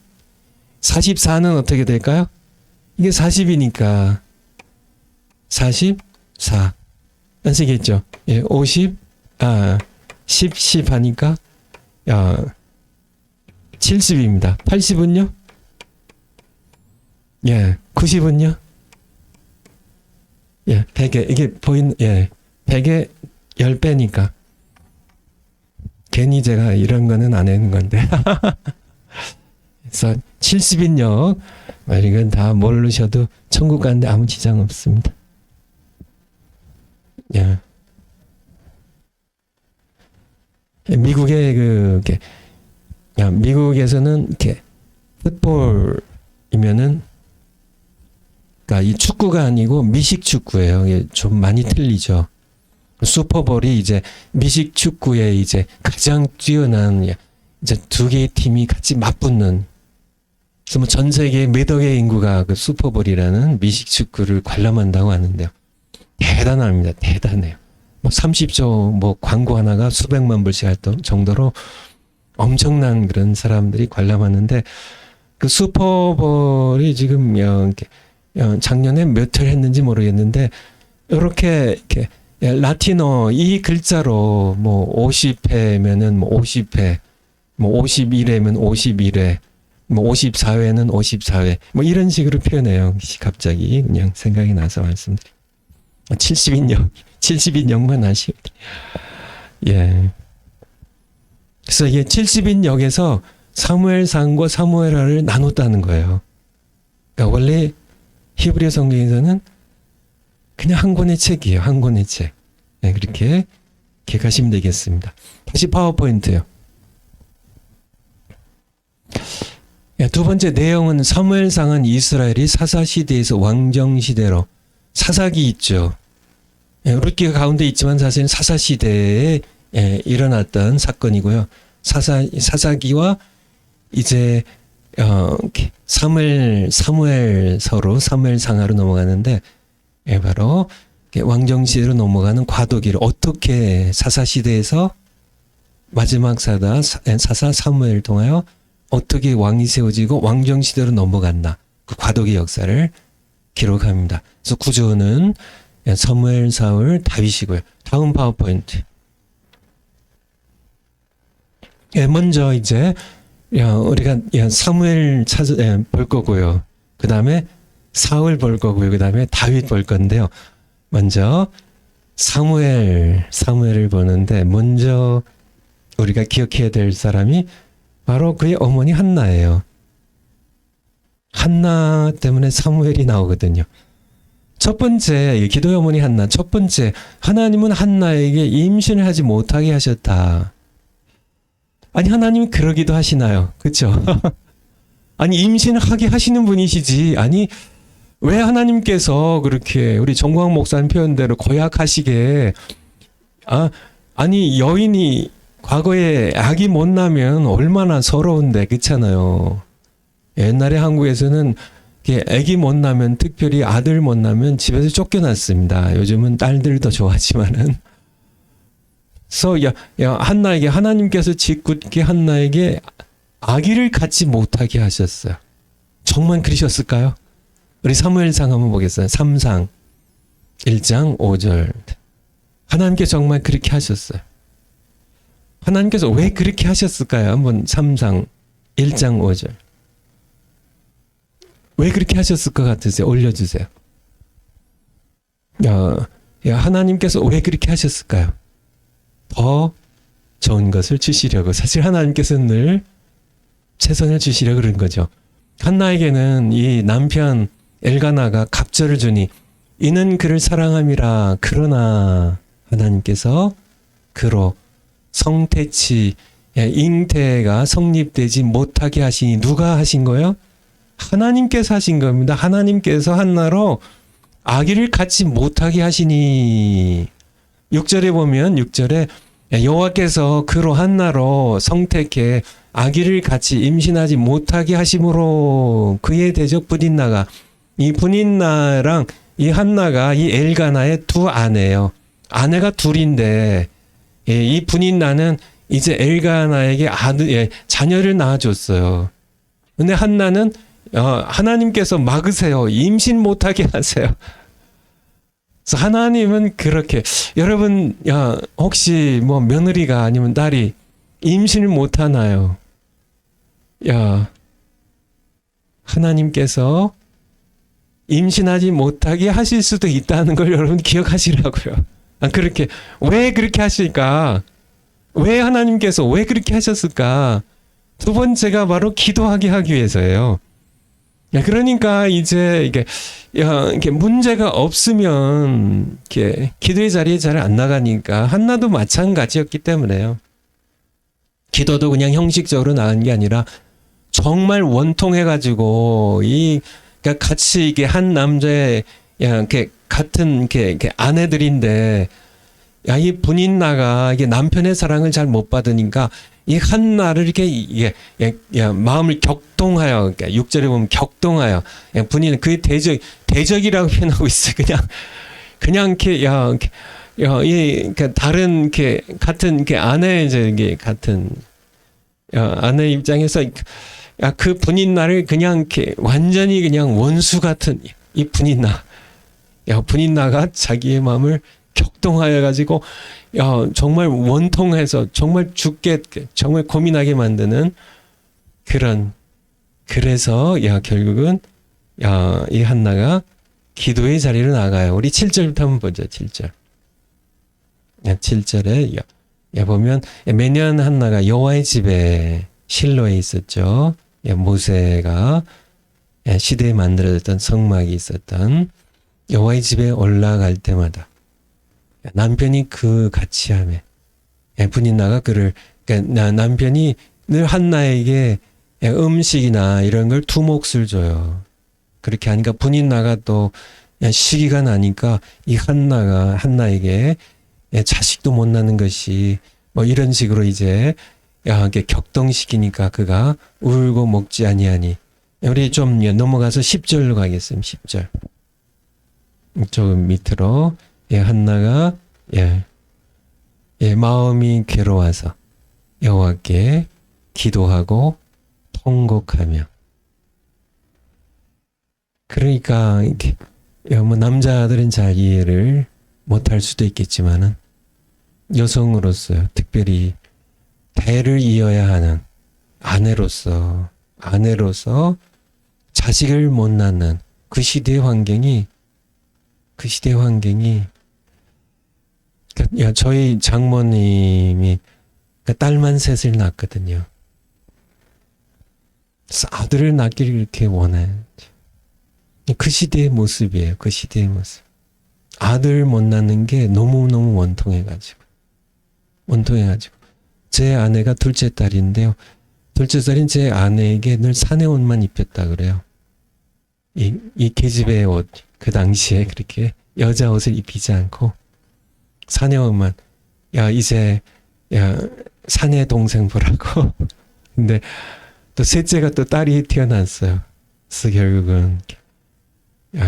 S1: 44는 어떻게 될까요? 이게 40이니까 44. 아시겠죠? 50, 10 하니까 70입니다. 80은요? 90은요? 100에, 이게 100에 10배니까. 괜히 제가 이런 거는 안 하는 건데. 그래서 70인역, 이건 다 모르셔도 천국 가는데 아무 지장 없습니다. 미국의 미국에서는 이렇게 풋볼이면은, 그러니까 이 축구가 아니고 미식 축구예요. 좀 많이 틀리죠. 슈퍼볼이 이제 미식 축구의 이제 가장 뛰어난 이제 두 개의 팀이 같이 맞붙는. 그래서 뭐 전 세계 몇 억의 인구가 그 슈퍼볼이라는 미식 축구를 관람한다고 하는데요. 대단합니다. 대단해요. 뭐 30조 뭐 광고 하나가 수백만 불씩 할 정도로 엄청난 그런 사람들이 관람하는데, 그 슈퍼볼이 지금 작년에 몇 회 했는지 모르겠는데, 이렇게 라틴어 이 글자로 뭐 50회면은 뭐 50회, 뭐 51회면 51회, 뭐 54회는 54회, 뭐 이런 식으로 표현해요. 갑자기 그냥 생각이 나서 말씀드려요. 70인역만 하시면 예. 그래서 이게 70인역에서 사무엘상과 사무엘하를 나눴다는 거예요. 그러니까 원래 히브리 성경에서는 그냥 한 권의 책이에요. 한 권의 책. 네, 그렇게 기억하시면 되겠습니다. 다시 파워포인트요. 두 번째 내용은 사무엘상은 이스라엘이 사사시대에서 왕정시대로, 사사기 있죠. 룻기가 가운데 있지만 사실은 사사시대에 일어났던 사건이고요. 사사기와 이제 사무엘서로 사무엘상하로 넘어가는데, 바로 왕정시대로 넘어가는 과도기를 어떻게 사사시대에서 마지막 사사 사무엘을 통하여 어떻게 왕이 세워지고 왕정시대로 넘어갔나, 그 과도기 역사를 기록합니다. 그래서 구조는 사무엘, 사울, 다윗이고요. 다음 파워포인트. 먼저 이제 우리가 사무엘 볼 거고요. 그 다음에 사울 볼 거고요. 그 다음에 다윗 볼 건데요. 먼저 사무엘을 보는데, 먼저 우리가 기억해야 될 사람이 바로 그의 어머니 한나예요. 한나 때문에 사무엘이 나오거든요. 첫 번째, 기도의 어머니 한나. 첫 번째, 하나님은 한나에게 임신을 하지 못하게 하셨다. 아니, 하나님이 그러기도 하시나요? 그렇죠? 아니, 임신을 하게 하시는 분이시지. 아니, 왜 하나님께서 그렇게 우리 정광 목사님 표현대로 거약하시게, 아니, 여인이 과거에 아기 못 낳으면 얼마나 서러운데, 그렇잖아요. 옛날에 한국에서는 아기 못 낳으면, 특별히 아들 못 낳으면 집에서 쫓겨났습니다. 요즘은 딸들도 좋아하지만은. 그래서 한나에게, 하나님께서 짓궂게 한나에게 아기를 갖지 못하게 하셨어요. 정말 그러셨을까요? 우리 사무엘상 한번 보겠어요. 3상 1장 5절. 하나님께 정말 그렇게 하셨어요. 하나님께서 왜 그렇게 하셨을까요? 한번 3상 1장 5절. 왜 그렇게 하셨을 것 같으세요? 올려주세요. 하나님께서 왜 그렇게 하셨을까요? 더 좋은 것을 주시려고. 사실 하나님께서는 늘 최선을 주시려고 그런 거죠. 한나에게는 이 남편 엘가나가 갑절을 주니 이는 그를 사랑함이라. 그러나 하나님께서 그로 성태치, 잉태가 성립되지 못하게 하시니. 누가 하신 거예요? 하나님께서 하신 겁니다. 하나님께서 한나로 아기를 갖지 못하게 하시니. 6절에 보면 6절에 여호와께서 그로 한나로 성택해 아기를 같이 임신하지 못하게 하심으로 그의 대적 분인나가, 이 분인나랑 이 한나가 이 엘가나의 두 아내예요. 아내가 둘인데 이 분인나는 이제 엘가나에게 자녀를 낳아줬어요. 근데 한나는 하나님께서 막으세요. 임신 못하게 하세요. 그래서 하나님은 그렇게, 여러분 혹시 뭐 며느리가 아니면 딸이 임신을 못하나요? 하나님께서 임신하지 못하게 하실 수도 있다는 걸 여러분 기억하시라고요. 그렇게, 왜 그렇게 하실까? 왜 하나님께서 왜 그렇게 하셨을까? 두 번째가 바로 기도하게 하기 위해서예요. 그러니까 이제 이게 문제가 없으면 기도의 자리에 잘 안 나가니까 한나도 마찬가지였기 때문에요. 기도도 그냥 형식적으로 나간 게 아니라 정말 원통해가지고 그러니까 같이 이게 한 남자의 같은 아내들인데, 이 분인나가 이게 남편의 사랑을 잘 못 받으니까 이 한나를 이렇게 마음을 격동하여, 그러니까 6절에 보면 격동하여, 분이 그 대적이라고 표현하고 있어요. 그냥 이렇게 그러니까 다른 같은 아내 이제 같은 아내 입장에서 그 분인나를 그냥 이렇게 완전히 그냥 원수 같은 이 분인나가 자기의 마음을 격동하여 가지고 정말 원통해서 정말 정말 고민하게 만드는 그래서 결국은 이 한나가 기도의 자리로 나가요. 우리 7절부터 한번 보죠. 7절. 7절에 보면 매년 한나가 여호와의 집에 실로에 있었죠. 모세가 시대에 만들어졌던 성막이 있었던 여호와의 집에 올라갈 때마다 남편이 그 같이 하매 분인나가 그러니까 남편이 늘 한나에게 음식이나 이런 걸 두 몫을 줘요. 그렇게 하니까 분인나가 또 시기가 나니까 이 한나에게 자식도 못 낳는 것이 뭐 이런 식으로 이제 이렇게 격동시키니까 그가 울고 먹지 아니하니. 우리 좀 넘어가서 10절로 가겠습니다. 10절. 조금 밑으로 한나가 마음이 괴로워서 여호와께 기도하고 통곡하며. 그러니까 뭐 남자들은 잘 이해를 못할 수도 있겠지만은 여성으로서 특별히 대를 이어야 하는 아내로서 자식을 못 낳는 그 시대의 환경이 저희 장모님이 딸만 셋을 낳았거든요. 그래서 아들을 낳기를 이렇게 원해. 그 시대의 모습이에요. 그 시대의 모습. 아들 못 낳는 게 너무너무 원통해가지고 제 아내가 둘째 딸인데요. 둘째 딸인 제 아내에게 늘 사내 옷만 입혔다 그래요. 이 계집애 옷, 그 당시에 그렇게 여자 옷을 입히지 않고 사내 옷만. 이제 사내 동생 보라고. 근데 또 셋째가 또 딸이 태어났어요. 그래서 결국은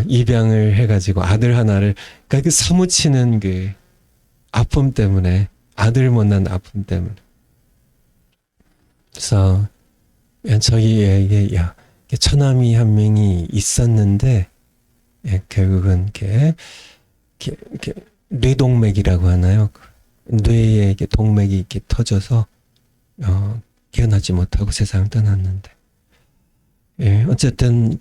S1: 입양을 해가지고 아들 하나를, 그러니까 그 사무치는 그 아픔 때문에, 아들 못 낳은 아픔 때문에. 그래서 저희에게 처남이 한 명이 있었는데 결국은 이렇게 뇌동맥이라고 하나요? 뇌에 이렇게 동맥이 이렇게 터져서 깨어나지 못하고 세상을 떠났는데, 어쨌든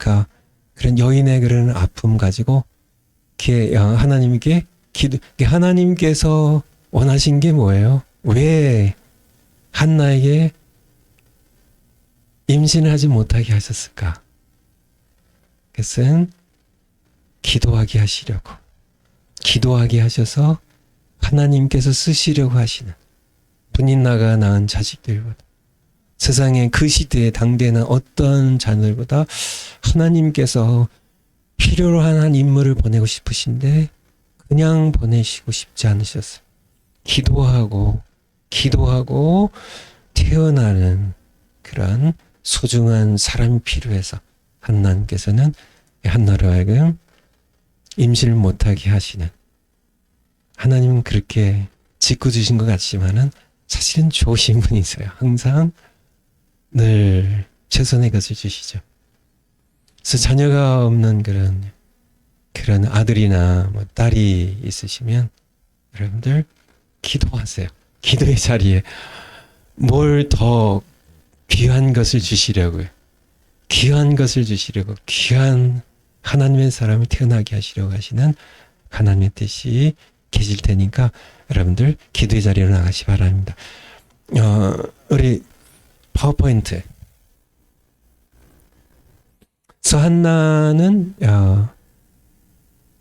S1: 그런 여인의 그런 아픔 가지고 하나님께 하나님께서 원하신 게 뭐예요? 왜 한나에게 임신을 하지 못하게 하셨을까? 그것은 기도하게 하셔서 하나님께서 쓰시려고 하시는, 분인나가 낳은 자식들보다, 세상에 그 시대에 당대에는 어떤 자녀들보다 하나님께서 필요로 한 인물을 보내고 싶으신데 그냥 보내시고 싶지 않으셨어요. 기도하고 태어나는 그런 소중한 사람이 필요해서 하나님께서는 한나로 하여금 임신을 못하게 하시는, 하나님은 그렇게 짓궂으신 것 같지만은 사실은 좋으신 분이세요. 항상 늘 최선의 것을 주시죠. 그래서 자녀가 없는 그런 아들이나 뭐 딸이 있으시면 여러분들 기도하세요. 기도의 자리에 뭘 더 귀한 것을 주시려고요. 귀한 하나님의 사람을 태어나게 하시려고 하시는 하나님의 뜻이 계실 테니까 여러분들 기도의 자리로 나가시 바랍니다. 우리 파워포인트. 그래서 한나는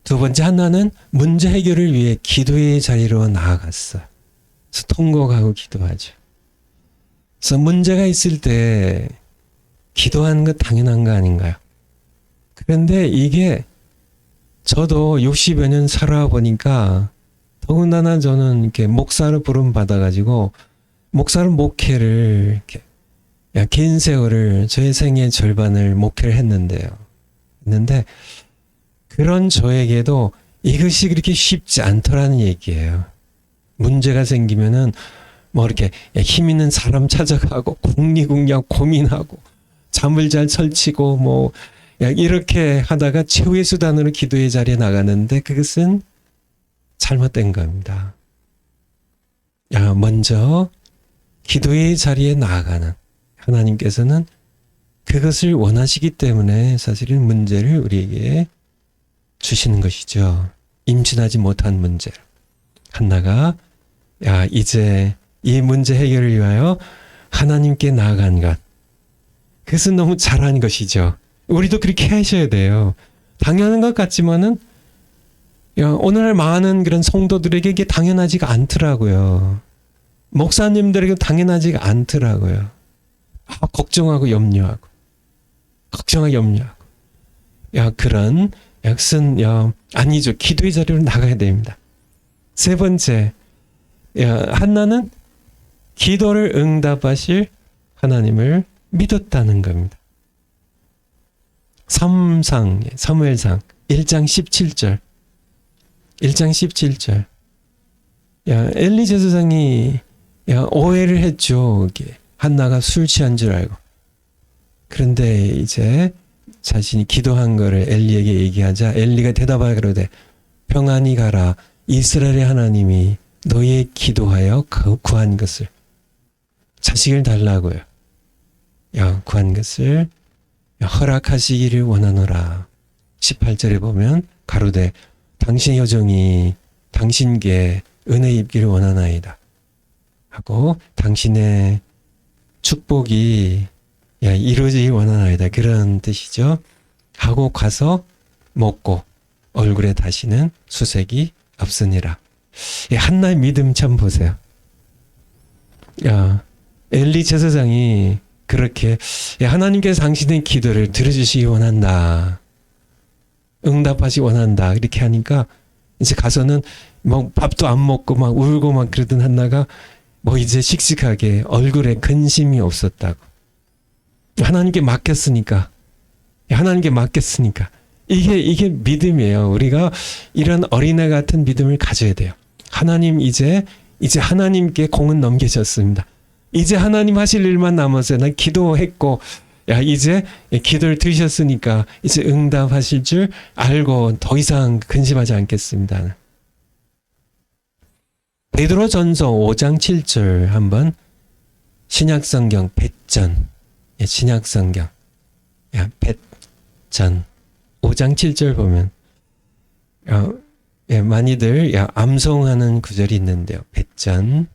S1: 두 번째, 한나는 문제 해결을 위해 기도의 자리로 나아갔어요. 그래서 통곡하고 기도하죠. 그래서 문제가 있을 때 기도하는 거 당연한 거 아닌가요? 그런데 이게 저도 60여 년 살아보니까 더군다나 저는 이렇게 목사로 부름 받아가지고 목사는 목회를 이렇게 긴 세월을 저의 생의 절반을 목회를 했는데 그런 저에게도 이것이 그렇게 쉽지 않더라는 얘기예요. 문제가 생기면은 뭐 이렇게 힘 있는 사람 찾아가고 국리국략 고민하고 잠을 잘 설치고 뭐 이렇게 하다가 최후의 수단으로 기도의 자리에 나가는데 그것은 잘못된 겁니다. 먼저 기도의 자리에 나아가는 하나님께서는 그것을 원하시기 때문에 사실은 문제를 우리에게 주시는 것이죠. 임신하지 못한 문제. 한나가 이제 이 문제 해결을 위하여 하나님께 나아간 것. 그것은 너무 잘한 것이죠. 우리도 그렇게 하셔야 돼요. 당연한 것 같지만은 오늘날 많은 그런 성도들에게 이게 당연하지가 않더라고요. 목사님들에게 당연하지가 않더라고요. 걱정하고 염려하고 그런 약선 아니죠. 기도의 자리로 나가야 됩니다. 세 번째, 한나는 기도를 응답하실 하나님을 믿었다는 겁니다. 사무엘상 1장 17절. 엘리 제사장이 오해를 했죠. 한나가 술 취한 줄 알고. 그런데 이제 자신이 기도한 거를 엘리에게 얘기하자 엘리가 대답하여 그러되 평안히 가라. 이스라엘의 하나님이 너의 기도하여 구한 것을 자식을 달라고요. 구한 것을 허락하시기를 원하노라. 18절에 보면 가로되 당신의 여정이 당신께 은혜 입기를 원하나이다 하고 당신의 축복이 이루어지길 원하나이다. 그런 뜻이죠. 하고 가서 먹고 얼굴에 다시는 수색이 없으니라. 한나의 믿음 참 보세요. 엘리 제사장이 그렇게 하나님께서 당신의 기도를 들어주시기 원한다. 응답하시기 원한다. 이렇게 하니까 이제 가서는 뭐 밥도 안 먹고 막 울고 막 그러던 한나가 뭐 이제 씩씩하게 얼굴에 근심이 없었다고. 하나님께 맡겼으니까. 이게 믿음이에요. 우리가 이런 어린애 같은 믿음을 가져야 돼요. 하나님 이제 하나님께 공은 넘겨졌습니다. 이제 하나님 하실 일만 남았어요. 난 기도했고 이제 기도를 들으셨으니까 이제 응답하실 줄 알고 더 이상 근심하지 않겠습니다. 베드로전서 5장 7절 한번 신약성경 배전 신약성경 배전 5장 7절 보면 많이들 암송하는 구절이 있는데요. 배전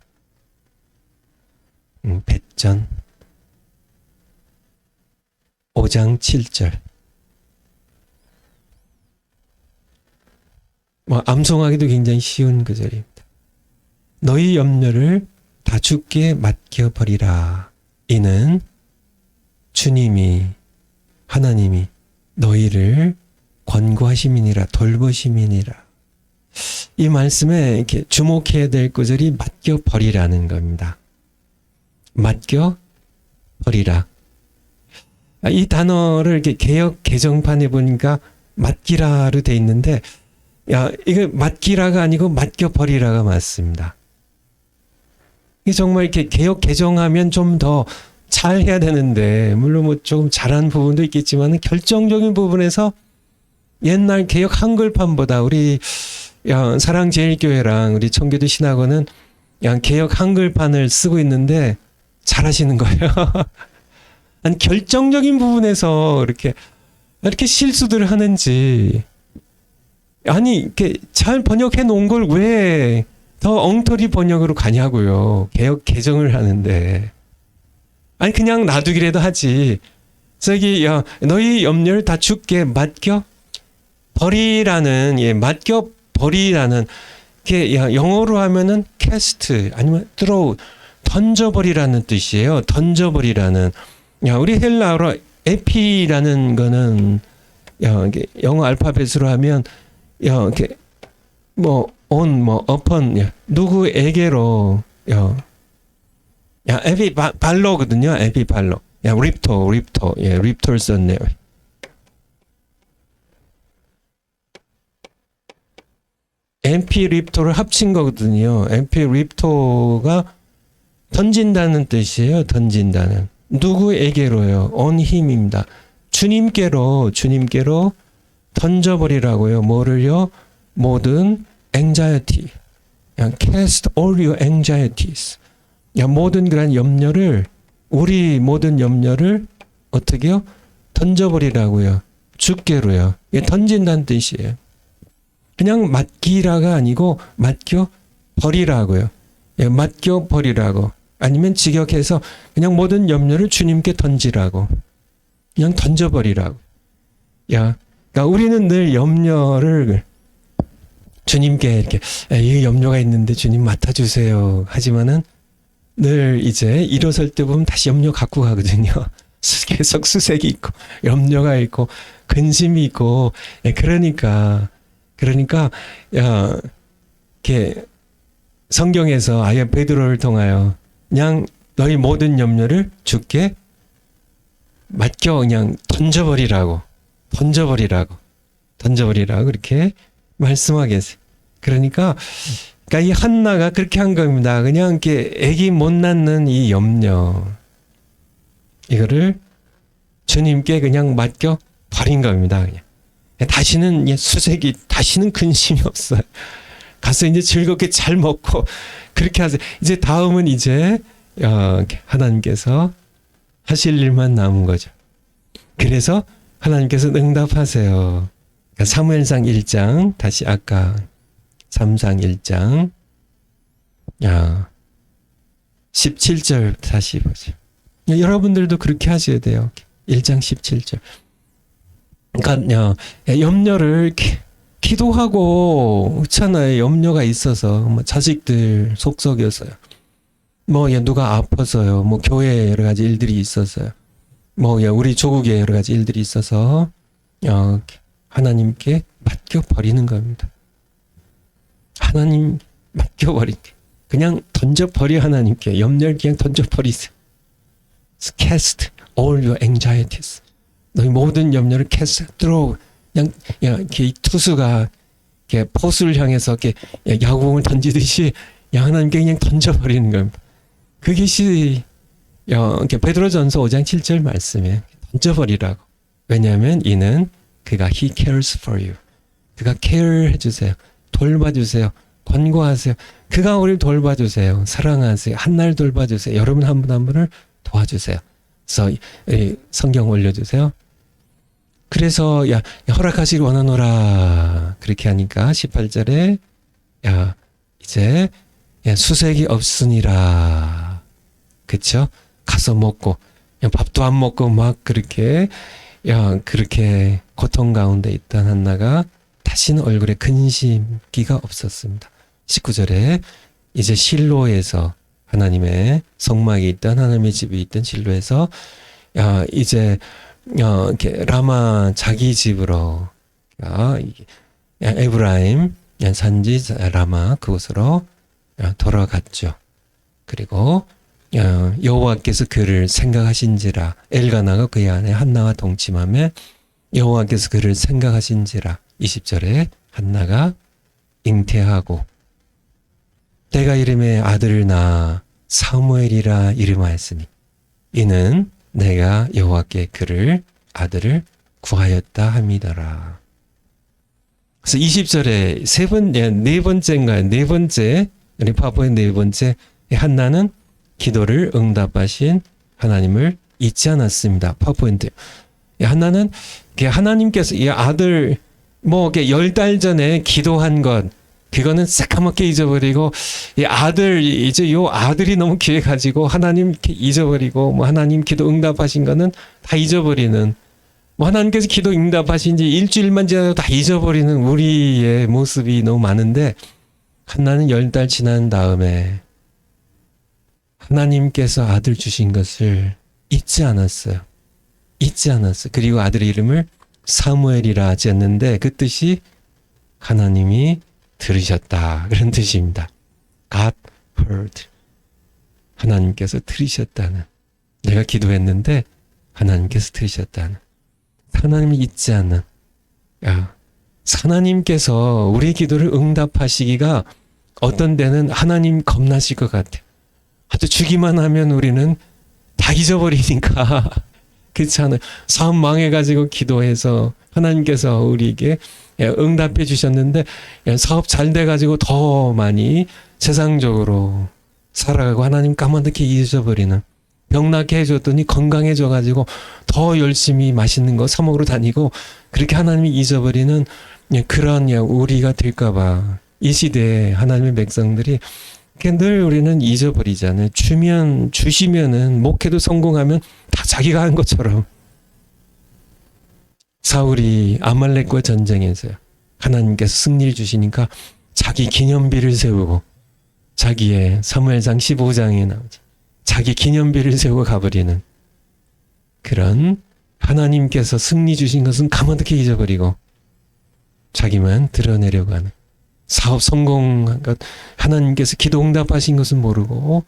S1: 5장 7절 암송하기도 굉장히 쉬운 구절입니다. 너희 염려를 다 주께 맡겨버리라. 이는 주님이 하나님이 너희를 권고하심이니라 돌보심이니라. 이 말씀에 이렇게 주목해야 될 구절이 맡겨버리라는 겁니다. 맡겨버리라. 이 단어를 이렇게 개역 개정판에 보니까 맡기라로 돼 있는데 이거 맡기라가 아니고 맡겨버리라가 맞습니다. 이게 정말 이렇게 개역 개정하면 좀 더 잘해야 되는데 물론 뭐 조금 잘한 부분도 있겠지만 결정적인 부분에서 옛날 개역 한글판보다 우리 사랑제일교회랑 우리 청교도 신학원은 개역 한글판을 쓰고 있는데 잘하시는 거예요. 아니 결정적인 부분에서 이렇게 실수들을 하는지 아니 이렇게 잘 번역해 놓은 걸 왜 더 엉터리 번역으로 가냐고요. 개역 개정을 하는데 아니 그냥 놔두기라도 하지. 저기 너희 염려를 다 주께 맡겨 버리라는 맡겨 버리라는 게 영어로 하면은 cast 아니면 throw 던져버리라는 뜻이에요. 던져버리라는 우리 헬라어로 에피라는 거는 영어 알파벳으로 하면 이렇게 on upon 누구에게로 에피발로거든요. 에피발로. 립토. 예, 립토를 썼네요. MP 립토를 합친 거거든요. MP 립토가 던진다는 뜻이에요. 던진다는. 누구에게로요? on him입니다. 주님께로 던져버리라고요. 뭐를요? 모든 anxiety. cast all your anxieties. 모든 그런 염려를, 우리 모든 염려를 어떻게요? 던져버리라고요. 주께로요. 이게 던진다는 뜻이에요. 그냥 맡기라가 아니고 맡겨 버리라고요. 예, 맡겨 버리라고. 아니면 직역해서 그냥 모든 염려를 주님께 던지라고. 그냥 던져버리라고. 그러니까 우리는 늘 염려를 주님께 이렇게 이 염려가 있는데 주님 맡아주세요. 하지만은 늘 이제 일어설 때 보면 다시 염려 갖고 가거든요. 계속 수색이 있고 염려가 있고 근심이 있고. 그러니까 이렇게 성경에서 아예 베드로를 통하여 그냥 너희 모든 염려를 주께 맡겨 그냥 던져버리라고 그렇게 말씀하겠어요. 그러니까 이 한나가 그렇게 한 겁니다. 그냥 이렇게 애기 못 낳는 이 염려, 이거를 주님께 그냥 맡겨 버린 겁니다. 그냥. 다시는 수색이, 다시는 근심이 없어요. 가서 이제 즐겁게 잘 먹고 그렇게 하세요. 이제 다음은 이제 하나님께서 하실 일만 남은 거죠. 그래서 하나님께서 응답하세요. 사무엘상 1장, 다시 아까 3장 1장 17절 다시 보죠. 여러분들도 그렇게 하셔야 돼요. 1장 17절. 그러니까 염려를 기도하고 그렇잖아요. 염려가 있어서 뭐 자식들 속썩여서요. 뭐 누가 아파서요. 뭐 교회에 여러 가지 일들이 있어서요. 뭐 우리 조국에 여러 가지 일들이 있어서 하나님께 맡겨 버리는 겁니다. 하나님 맡겨 버릴게. 그냥 던져 버려. 하나님께 염려를 그냥 던져 버리세요. Cast all your anxieties. 너희 모든 염려를 cast throw. 그냥 이렇게 투수가 이렇게 포수를 향해서 이렇게 야구공을 던지듯이 하나님께 그냥 던져버리는 겁니다. 그것이 이렇게 베드로전서 5장 7절 말씀에 던져버리라고. 왜냐하면 이는 그가 he cares for you. 그가 care 해주세요. 돌봐주세요. 권고하세요. 그가 우리를 돌봐주세요. 사랑하세요. 한날 돌봐주세요. 여러분 한 분 한 분을 도와주세요. 그래서 성경 올려주세요. 그래서 허락하시길 원하노라 그렇게 하니까 18절에 이제 수색이 없으니라. 그쵸? 가서 먹고 밥도 안 먹고 막 그렇게 고통 가운데 있던 한나가 다시는 얼굴에 근심기가 없었습니다. 19절에 이제 실로에서 하나님의 성막이 있던 하나님의 집이 있던 실로에서 이제 이렇게 라마 자기 집으로 에브라임 산지 라마 그곳으로 돌아갔죠. 그리고 여호와께서 그를 생각하신지라. 엘가나가 그의 아내 한나와 동침하며 여호와께서 그를 생각하신지라. 20절에 한나가 잉태하고 때가 이름에 아들을 낳아 사무엘이라 이름하였으니 이는 내가 여호와께 그를 아들을 구하였다 함이더라. 그래서 20절에 네 번째 우리 파포의 네 번째 한나는 기도를 응답하신 하나님을 잊지 않았습니다. 파포인데 한나는 하나님께서 이 아들 뭐 10달 전에 기도한 것 그거는 새까맣게 잊어버리고 이 아들 이제 요 아들이 너무 귀해가지고 하나님 잊어버리고 뭐 하나님 기도 응답하신 거는 다 잊어버리는 뭐 하나님께서 기도 응답하신 지 일주일만 지나도 다 잊어버리는 우리의 모습이 너무 많은데 한나는 10달 지난 다음에 하나님께서 아들 주신 것을 잊지 않았어요. 그리고 아들의 이름을 사무엘이라 지었는데 그 뜻이 하나님이 들으셨다 그런 뜻입니다. God heard. 하나님께서 들으셨다는, 내가 기도했는데 하나님께서 들으셨다는, 하나님이 잊지 않는, 하나님께서 우리 기도를 응답하시기가 어떤 데는 하나님 겁나실 것 같아요. 아주 주기만 하면 우리는 다 잊어버리니까. 그렇지 않아요? 사업 망해가지고 기도해서 하나님께서 우리에게 응답해 주셨는데 사업 잘 돼가지고 더 많이 세상적으로 살아가고 하나님 까마득히 잊어버리는, 병 낫게 해줬더니 건강해져가지고 더 열심히 맛있는 거 사 먹으러 다니고 그렇게 하나님이 잊어버리는 그런 우리가 될까봐 이 시대에 하나님의 백성들이 늘 우리는 잊어버리잖아요. 주시면은 목회도 성공하면 다 자기가 한 것처럼. 사울이 아말렉과 전쟁에서요, 하나님께서 승리를 주시니까 자기 기념비를 세우고, 자기의 사무엘상 15장에 나오죠. 자기 기념비를 세우고 가버리는 그런, 하나님께서 승리 주신 것은 가만두게 잊어버리고 자기만 드러내려고 하는, 사업 성공한 것, 하나님께서 기도 응답하신 것은 모르고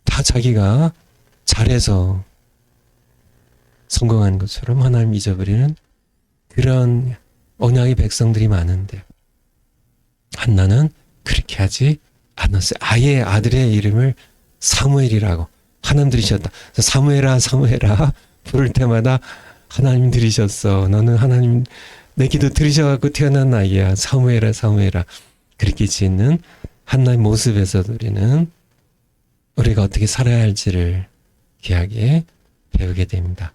S1: 다 자기가 잘해서 성공한 것처럼 하나님 잊어버리는 그런 언약의 백성들이 많은데, 한나는 그렇게 하지 않았어요. 아예 아들의 이름을 사무엘이라고, 하나님 들으셨다. 사무엘아 사무엘아 부를 때마다 하나님 들으셨어. 너는 하나님 내 기도 들으셔갖고 태어난 아이야. 사무엘아 사무엘아. 그렇게 짓는 한나의 모습에서도 우리가 어떻게 살아야 할지를 귀하게 배우게 됩니다.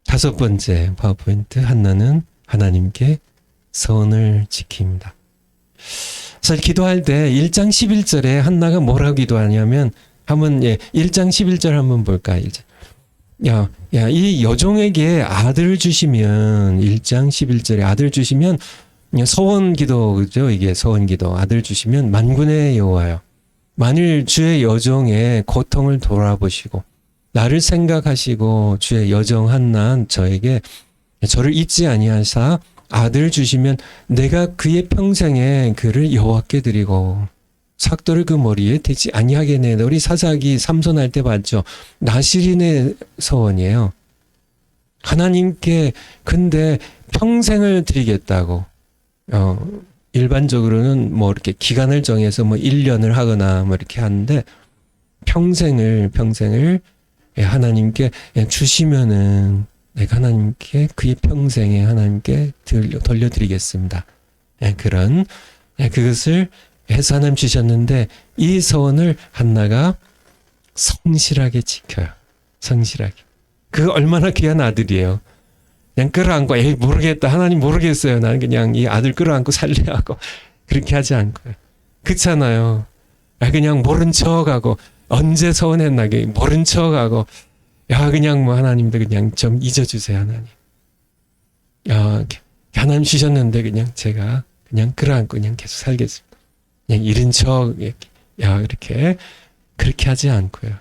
S1: 다섯 번째 파워포인트, 한나는 하나님께 선을 지킵니다. 사실 기도할 때 1장 11절에 한나가 뭐라고 기도하냐면, 한번 1장 11절 한번 볼까요? 이 여종에게 아들을 주시면, 1장 11절에 아들 주시면 서원 기도, 그죠? 이게 서원 기도. 아들 주시면 만군의 여호와여, 만일 주의 여종의 고통을 돌아보시고 나를 생각하시고 주의 여종 한나 저에게 저를 잊지 아니하사 아들 주시면 내가 그의 평생에 그를 여호와께 드리고 삭도를 그 머리에 대지 아니하겠네. 우리 사사기 삼손할 때 봤죠. 나시린의 서원이에요. 하나님께 근데 평생을 드리겠다고. 일반적으로는 뭐 이렇게 기간을 정해서 뭐 1년을 하거나 뭐 이렇게 하는데, 평생을 하나님께 주시면은 내가 하나님께 그의 평생에 하나님께 돌려드리겠습니다. 그런 그것을 해서 하나님 주셨는데, 이 서원을 한나가 성실하게 지켜요. 성실하게. 그 얼마나 귀한 아들이에요. 그냥 끌어안고 에이 모르겠다, 하나님 모르겠어요, 나는 그냥 이 아들 끌어안고 살래 하고 그렇게 하지 않고요. 그렇잖아요. 그냥 모른 척하고, 언제 서운했나 모른 척하고, 그냥 뭐 하나님도 그냥 좀 잊어주세요 하나님. 하나님 주셨는데 그냥 제가 그냥 끌어안고 그냥 계속 살겠습니다. 그냥 잃은 척 이렇게 그렇게 하지 않고요.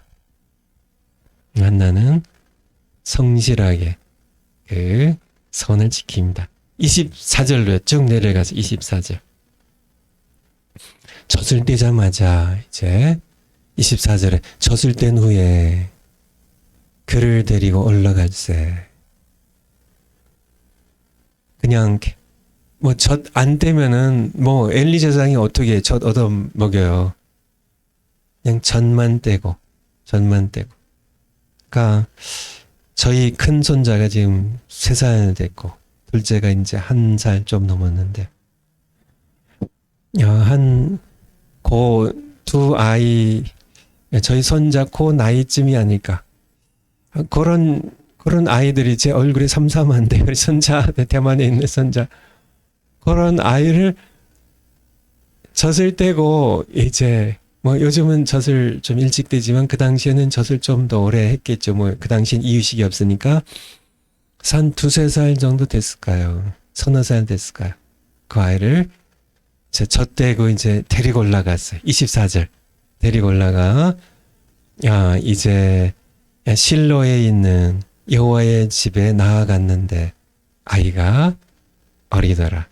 S1: 한나는 성실하게 그 선을 지킵니다. 24절로 쭉 내려가서 24절. 젖을 떼자마자 이제 24절에 젖을 뗀 후에 그를 데리고 올라갈세. 그냥 뭐 젖 안 떼면은 뭐 엘리 제사장이 어떻게 젖 얻어 먹여요. 그냥 젖만 떼고. 그러니까 저희 큰 손자가 지금 3살 됐고 둘째가 이제 1살 좀 넘었는데, 두 아이, 저희 손자 그 나이쯤이 아닐까. 그런 아이들이 제 얼굴에 삼삼한데, 우리 손자, 대만에 있는 손자, 그런 아이를 젖을 떼고 이제 뭐 요즘은 젖을 좀 일찍 떼지만 그 당시에는 젖을 좀 더 오래 했겠죠. 뭐 그 당시엔 이유식이 없으니까 한 2-3살 정도 됐을까요? 3-4살 됐을까요? 그 아이를 이제 젖 떼고 이제 데리고 올라갔어요. 24절. 데리고 올라가 이제 실로에 있는 여호와의 집에 나아갔는데 아이가 어리더라.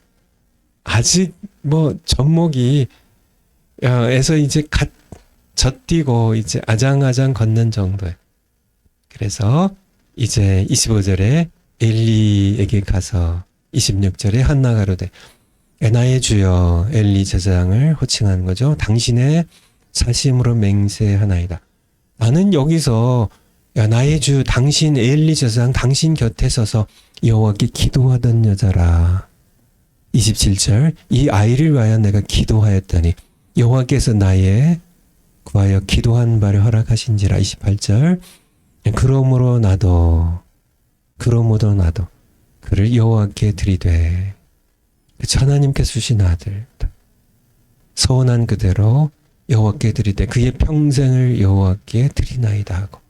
S1: 아직 뭐 젖먹이 에서 이제 갓 젖뛰고 이제 아장아장 걷는 정도예요. 그래서 이제 25절에 엘리에게 가서 26절에 한나가 이르되 나의 주여, 엘리 제사장을 호칭하는 거죠. 당신의 사심으로 맹세하나이다. 나는 여기서 야, 나의 주 당신 엘리 제사장 당신 곁에 서서 여호와께 기도하던 여자라. 27절 이 아이를 위하여 내가 기도하였더니 여호와께서 나의 구하여 기도한 바를 허락하신지라. 28절 그러므로 나도 그를 여호와께 드리되 하나님께서 주신 아들 서원한 그대로 여호와께 드리되 그의 평생을 여호와께 드리나이다 하고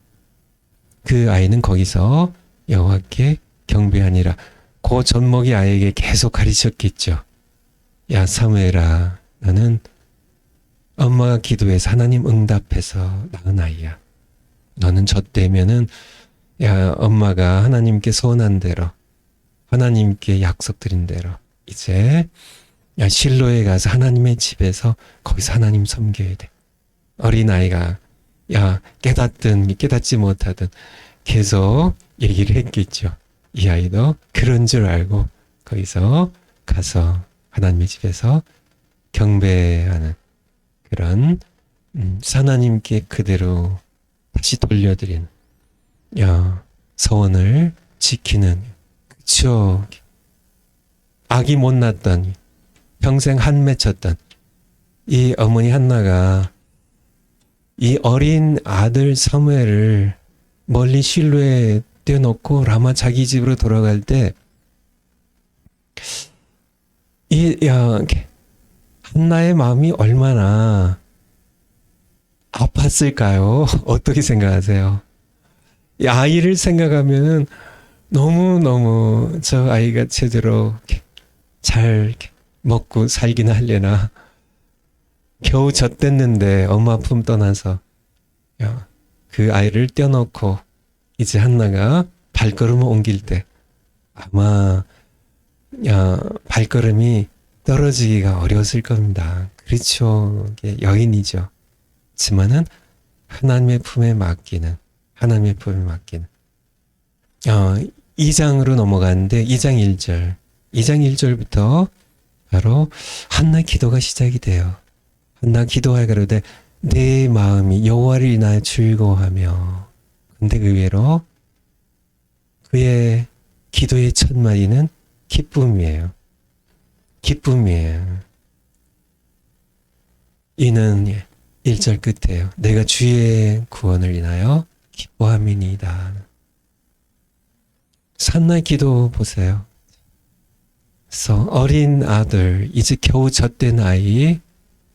S1: 그 아이는 거기서 여호와께 경배하니라. 그 젖먹이 아이에게 계속 가르쳤겠죠. 야 사무엘아, 너는 엄마가 기도해서 하나님 응답해서 낳은 아이야. 너는 젖되면은 야 엄마가 하나님께 소원한 대로 하나님께 약속드린 대로 이제 야 실로에 가서 하나님의 집에서 거기서 하나님 섬겨야 돼. 어린아이가 야 깨닫든 깨닫지 못하든 계속 얘기를 했겠죠. 이 아이도 그런 줄 알고 거기서 가서 하나님의 집에서 경배하는 그런 하나님께 그대로 다시 돌려드리는 서원을 지키는 그쵸. 아기 못 낳았던 평생 한 맺혔던 이 어머니 한나가 이 어린 아들 사무엘을 멀리 실로에 떼어놓고 라마 자기 집으로 돌아갈 때 한나의 마음이 얼마나 아팠을까요? 어떻게 생각하세요? 이 아이를 생각하면은 너무너무 저 아이가 제대로 잘 먹고 살긴 하려나. 겨우 젖댔는데 엄마 품 떠나서 그 아이를 떼어놓고 이제 한나가 발걸음을 옮길 때 아마 발걸음이 떨어지기가 어려웠을 겁니다. 그렇죠. 여인이죠. 하지만은 하나님의 품에 맡기는 2장으로 넘어가는데 2장 1절부터 바로 한나 기도가 시작이 돼요. 한나 기도하여 가로되 내 마음이 여호와를 인하여 즐거워하며. 근데 의외로 그의 기도의 첫 마디는 기쁨이에요. 이는 1절 끝에요. 내가 주의 구원을 인하여 기뻐함이니이다. 한나의 기도 보세요. 그래서 어린 아들, 이제 겨우 젖된 아이,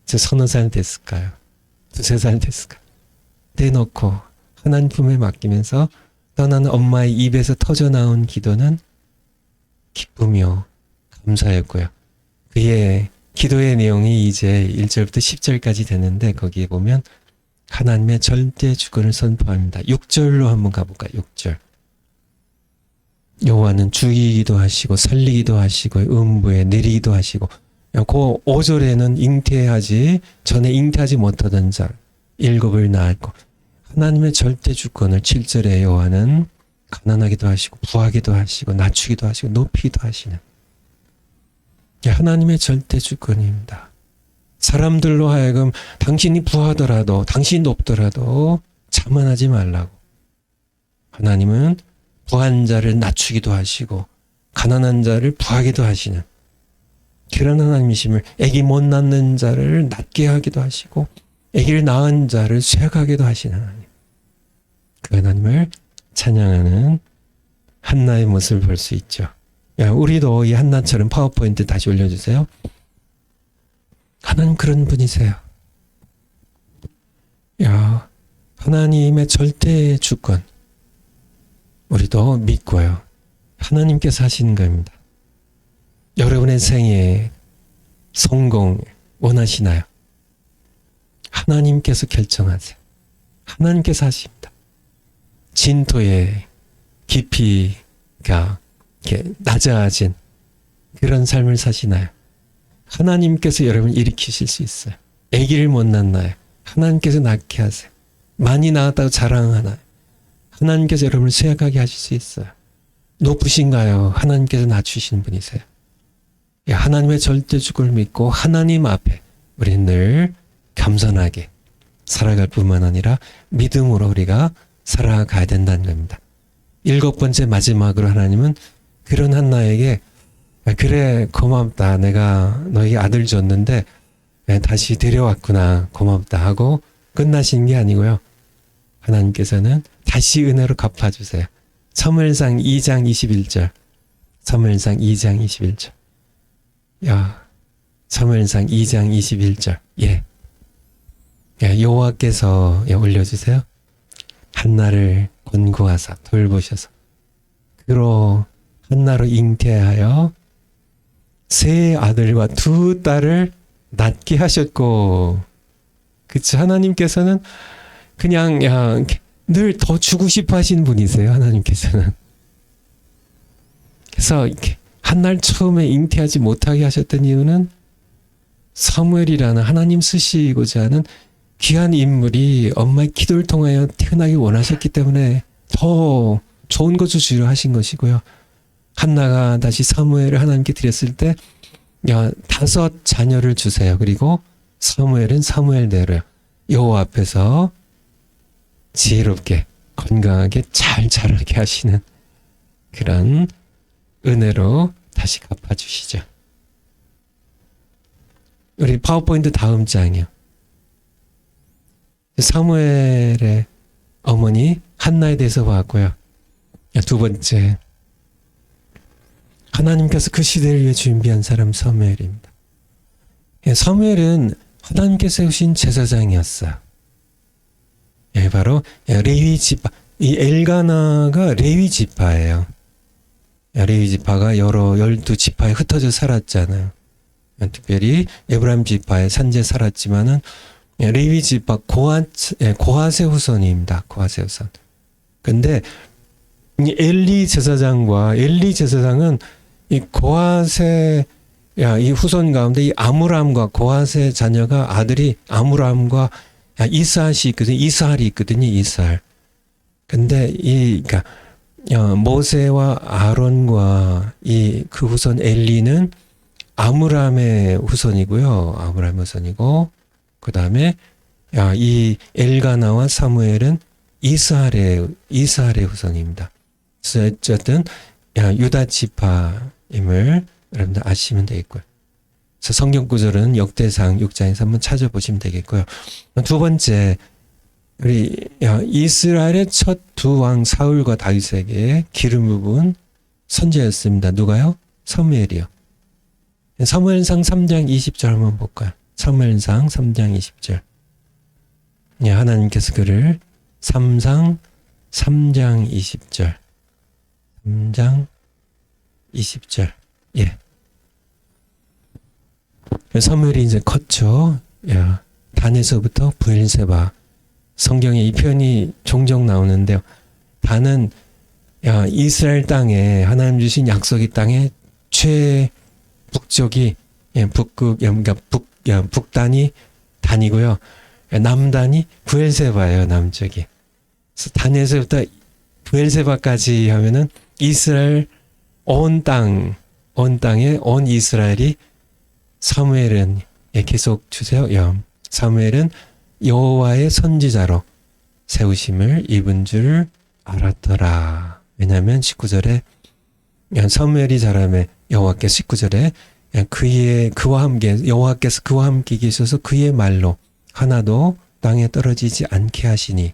S1: 이제 서너 살 됐을까요? 두세 살 됐을까요? 떼놓고 하나님 품에 맡기면서 떠나는 엄마의 입에서 터져나온 기도는 기쁨이요, 감사였고요. 그의 기도의 내용이 이제 1절부터 10절까지 되는데 거기에 보면 하나님의 절대 주권을 선포합니다. 6절로 한번 가볼까요? 6절. 여호와는 죽이기도 하시고 살리기도 하시고 음부에 내리기도 하시고. 그 5절에는 전에 잉태하지 못하던 자 7을 낳았고, 하나님의 절대 주권을 7절에 여호와는 가난하기도 하시고 부하기도 하시고 낮추기도 하시고 높이기도 하시는 하나님의 절대 주권입니다. 사람들로 하여금 당신이 부하더라도 당신이 높더라도 자만하지 말라고. 하나님은 부한 자를 낮추기도 하시고 가난한 자를 부하기도 하시는 그런 하나님이심을, 아기 못 낳는 자를 낳게 하기도 하시고 아기를 낳은 자를 쇠하기도 하시는 하나님. 그 하나님을 찬양하는 한나의 모습을 볼 수 있죠. 우리도 이 한나처럼 파워포인트 다시 올려주세요. 하나님 그런 분이세요. 하나님의 절대 주권 우리도 믿고요. 하나님께서 하시는 겁니다. 여러분의 생애 성공 원하시나요? 하나님께서 결정하세요. 하나님께서 하십니다. 진토의 깊이가 이렇게 낮아진 그런 삶을 사시나요? 하나님께서 여러분을 일으키실 수 있어요. 아기를 못 낳나요? 하나님께서 낳게 하세요. 많이 낳았다고 자랑하나요? 하나님께서 여러분을 쇠약하게 하실 수 있어요. 높으신가요? 하나님께서 낮추시는 분이세요. 하나님의 절대주권을 믿고 하나님 앞에 우리는 늘 겸손하게 살아갈 뿐만 아니라 믿음으로 우리가 살아가야 된다는 겁니다. 7번째 마지막으로 하나님은 그런 한나에게 그래 고맙다. 내가 너희 아들 줬는데 다시 데려왔구나. 고맙다 하고 끝나신 게 아니고요. 하나님께서는 다시 은혜로 갚아주세요. 사무엘상 2장 21절. 사무엘상 2장 21절. 사무엘상 2장 21절. 여호와께서 올려주세요. 한나를 권고하사 돌보셔서 그로 한나로 잉태하여 세 아들과 두 딸을 낳게 하셨고, 그치? 하나님께서는 그냥 늘 더 주고 싶어 하시는 분이세요. 하나님께서는. 그래서 한날 처음에 잉태하지 못하게 하셨던 이유는 사무엘이라는 하나님 쓰시고자 하는 귀한 인물이 엄마의 기도를 통하여 태어나기 원하셨기 때문에 더 좋은 것을 주려 하신 것이고요. 한나가 다시 사무엘을 하나님께 드렸을 때 5 자녀를 주세요. 그리고 사무엘은 사무엘대로요. 여호와 앞에서 지혜롭게 건강하게 잘 자라게 하시는 그런 은혜로 다시 갚아주시죠. 우리 파워포인트 다음 장이요. 사무엘의 어머니 한나에 대해서 봤고요. 2번째, 하나님께서 그 시대를 위해 준비한 사람 사무엘입니다. 사무엘은 하나님께서 세우신 제사장이었어요. 바로 레위 지파. 이 엘가나가 레위 지파예요. 레위 지파가 여러 12지파에 흩어져 살았잖아요. 특별히 에브라임 지파에 산지에 살았지만은 레위 지파 고하세 후손입니다. 고하세 후손. 근데 이 엘리 제사장은 이 고하세 이 후손 가운데 이 아므람과 고하세 자녀가 아들이 아므람과 이스할이 있거든요. 이스할. 근데 그러니까 모세와 아론과 그 후손 엘리는 아므람의 후손이고요. 아므람의 후손이고, 그 다음에 이 엘가나와 사무엘은 이스할의 후손입니다. 그래서 어쨌든 유다 지파임을 여러분들 아시면 되겠고요. 그래서 성경 구절은 역대상 6장에서 한번 찾아보시면 되겠고요. 2번째, 우리 이스라엘의 첫 두 왕 사울과 다윗에게 기름 부은 선지자였습니다. 누가요? 사무엘이요. 사무엘상 3장 20절 한번 볼까요? 사무엘상 3장 20절. 하나님께서 그를 3장 20절. 3장 20절. 사무엘이 이제 컸죠. 단에서부터 브엘세바. 성경에 이 표현이 종종 나오는데요. 단은 이스라엘 땅에 하나님 주신 약속의 땅에 최북쪽이 그러니까 북단이 단이고요. 남단이 브엘세바예요. 남쪽이. 그래서 단에서부터 브엘세바까지 하면은 이스라엘 온 땅에 온 이스라엘이 사무엘은 계속 주세요. 사무엘은 여호와의 선지자로 세우심을 입은 줄 알았더라. 왜냐하면 19절에 사무엘이 자라매 여호와께서 19절에 여호와께서 그와 함께 계셔서 그의 말로 하나도 땅에 떨어지지 않게 하시니,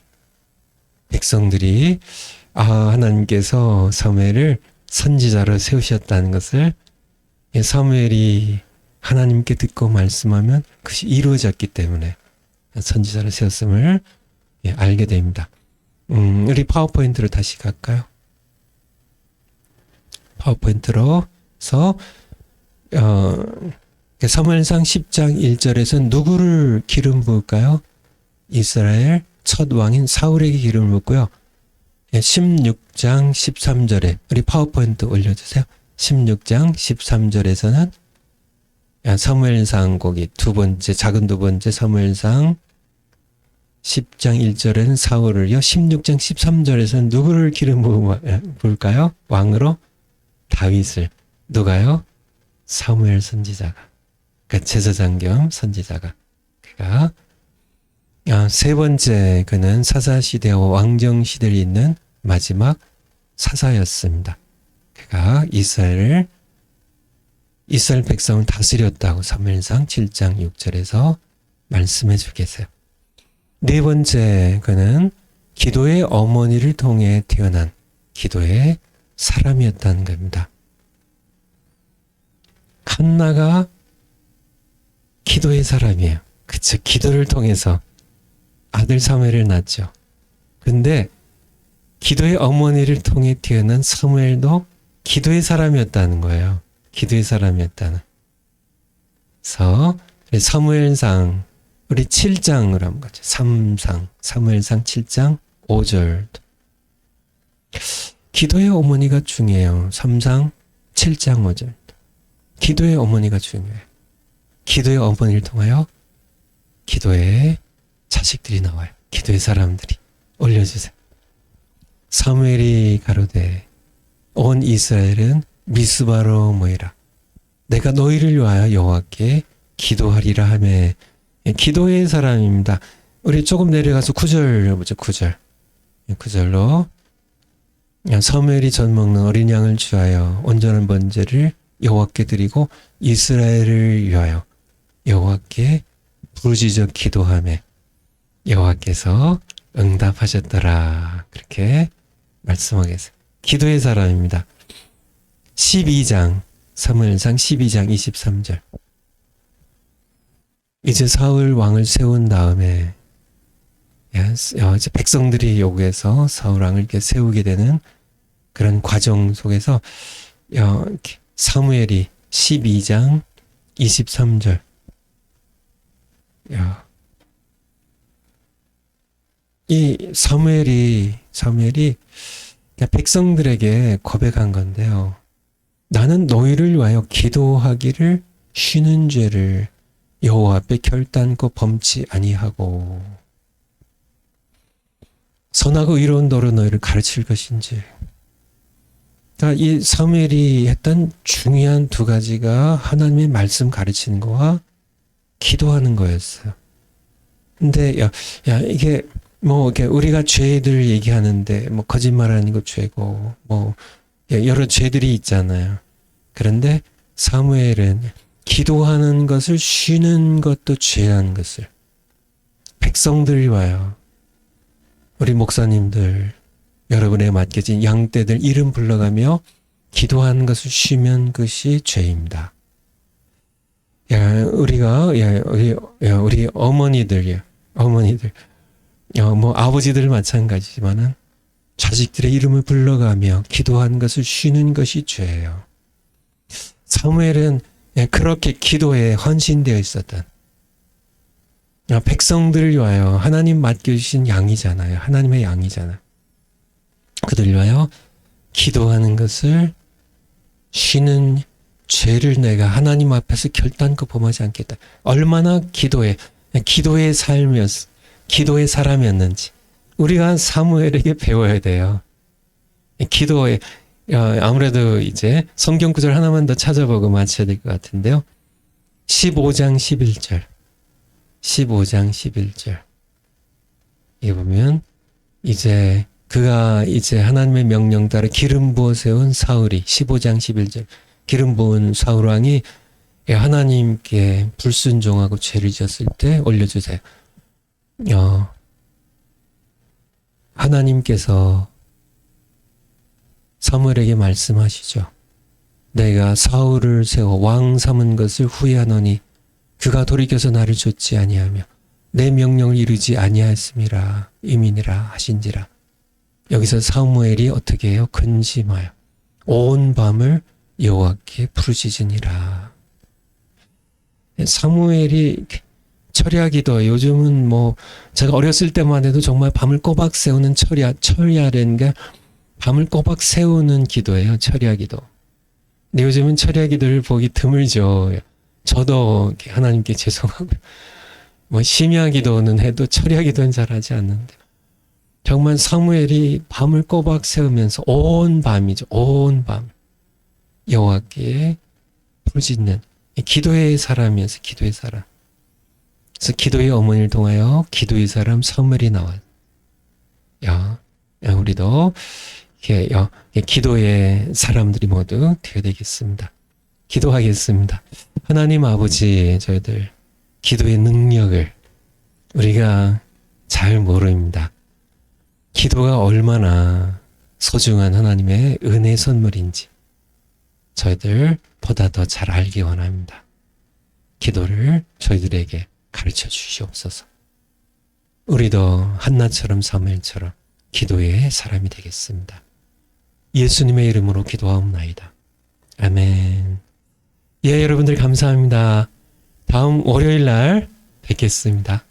S1: 백성들이 하나님께서 사무엘을 선지자로 세우셨다는 것을 사무엘이 하나님께 듣고 말씀하면 그것이 이루어졌기 때문에 선지자를 세웠음을 알게 됩니다. 우리 파워포인트로 다시 갈까요? 파워포인트로서 사무엘상 10장 1절에서 누구를 기름 부을까요? 이스라엘 첫 왕인 사울에게 기름을 붓고요. 16장 13절에 우리 파워포인트 올려주세요. 16장 13절에서는 사무엘상 거기 작은 두 번째 사무엘상 10장 1절에는 사울을요. 16장 13절에서는 누구를 기름 부을까요? 왕으로 다윗을. 누가요? 사무엘 선지자가. 그러니까 제사장 겸 선지자가. 그가 세 번째 그는 사사시대와 왕정시대를 잇는 마지막 사사였습니다. 그가 이스라엘 백성을 다스렸다고 사무엘상 7장 6절에서 말씀해 주고 계세요. 네 번째 그는 기도의 어머니를 통해 태어난 기도의 사람이었다는 겁니다. 한나가 기도의 사람이에요. 그쵸? 기도를 통해서 아들 사무엘을 낳죠. 근데 기도의 어머니를 통해 태어난 사무엘도 기도의 사람이었다는 거예요. 기도의 사람이었다는. 그래서 사무엘상 우리 7장으로 한번 가죠. 3상 사무엘상 7장 5절. 기도의 어머니가 중요해요. 3상 7장 5절. 기도의 어머니가 중요해요. 기도의 어머니를 통하여 기도의 자식들이 나와요. 기도의 사람들이. 올려주세요. 사무엘이 가로되 온 이스라엘은 미스바로 모이라. 내가 너희를 위하여 여호와께 기도하리라 하매. 기도의 사람입니다. 우리 조금 내려가서 9절 보죠. 9절로 사무엘이 젖 먹는 어린 양을 취하여 온전한 번제를 여호와께 드리고 이스라엘을 위하여 여호와께 부르짖어 기도하매 여호와께서 응답하셨더라. 그렇게 말씀하겠어요. 기도의 사람입니다. 12장 사무엘상 12장 23절. 이제 사울 왕을 세운 다음에 이제 백성들이 요구해서 사울 왕을 이렇게 세우게 되는 그런 과정 속에서 사무엘이 12장 23절. 이 사무엘이 백성들에게 고백한 건데요. 나는 너희를 위하여 기도하기를 쉬는 죄를 여호와 앞에 결단코 범치 아니하고 선하고 의로운 도로 너희를 가르칠 것인지. 그러니까 이 사무엘이 했던 중요한 두 가지가 하나님의 말씀 가르치는 거와 기도하는 거였어요. 근데 이게 이렇게 우리가 죄들 얘기하는데 거짓말하는 거 죄고 여러 죄들이 있잖아요. 그런데 사무엘은 기도하는 것을 쉬는 것도 죄라는 것을 백성들이 와요. 우리 목사님들 여러분에 맡겨진 양떼들 이름 불러가며 기도하는 것을 쉬면 그것이 죄입니다. 우리 어머니들 아버지들 마찬가지지만은 자식들의 이름을 불러가며 기도하는 것을 쉬는 것이 죄예요. 사무엘은 그렇게 기도에 헌신되어 있었던 백성들을 위하여 하나님 맡겨주신 양이잖아요. 하나님의 양이잖아요. 그들을 위하여 기도하는 것을 쉬는 죄를 내가 하나님 앞에서 결단코 범하지 않겠다. 얼마나 기도의 기도의 사람이었는지 우리가 사무엘에게 배워야 돼요. 기도에 아무래도 이제 성경 구절 하나만 더 찾아보고 마쳐야 될 것 같은데요. 15장 11절. 15장 11절. 이 보면 이제 그가 이제 하나님의 명령 따라 기름 부어 세운 사울이 15장 11절. 기름 부은 사울 왕이 하나님께 불순종하고 죄를 지었을 때 올려주세요. 하나님께서 사무엘에게 말씀하시죠. 내가 사울을 세워 왕 삼은 것을 후회하노니 그가 돌이켜서 나를 좇지 아니하며 내 명령을 이루지 아니하였음이라 이민이라 하신지라. 여기서 사무엘이 어떻게 해요? 근심하여 온 밤을 여호와께 부르짖으니라. 사무엘이 철야기도 요즘은 제가 어렸을 때만 해도 정말 밤을 꼬박 세우는 철야라는 게 밤을 꼬박 세우는 기도예요. 철야기도. 근데 요즘은 철야기도를 보기 드물죠. 저도 하나님께 죄송하고요. 뭐 심야 기도는 해도 철야 기도는 잘하지 않는데 정말 사무엘이 밤을 꼬박 새우면서 온 밤이죠. 온 밤 여호와께 부르짖는 기도의 사람이어서 기도의 사람. 그래서 기도의 어머니를 통하여 기도의 사람 사무엘이 나와요. 우리도 기도의 사람들이 모두 되어야 되겠습니다. 기도하겠습니다. 하나님 아버지, 저희들 기도의 능력을 우리가 잘 모릅니다. 기도가 얼마나 소중한 하나님의 은혜 선물인지 저희들 보다 더 잘 알기 원합니다. 기도를 저희들에게 가르쳐 주시옵소서. 우리도 한나처럼 사무엘처럼 기도의 사람이 되겠습니다. 예수님의 이름으로 기도하옵나이다. 아멘. 예, 여러분들 감사합니다. 다음 월요일 날 뵙겠습니다.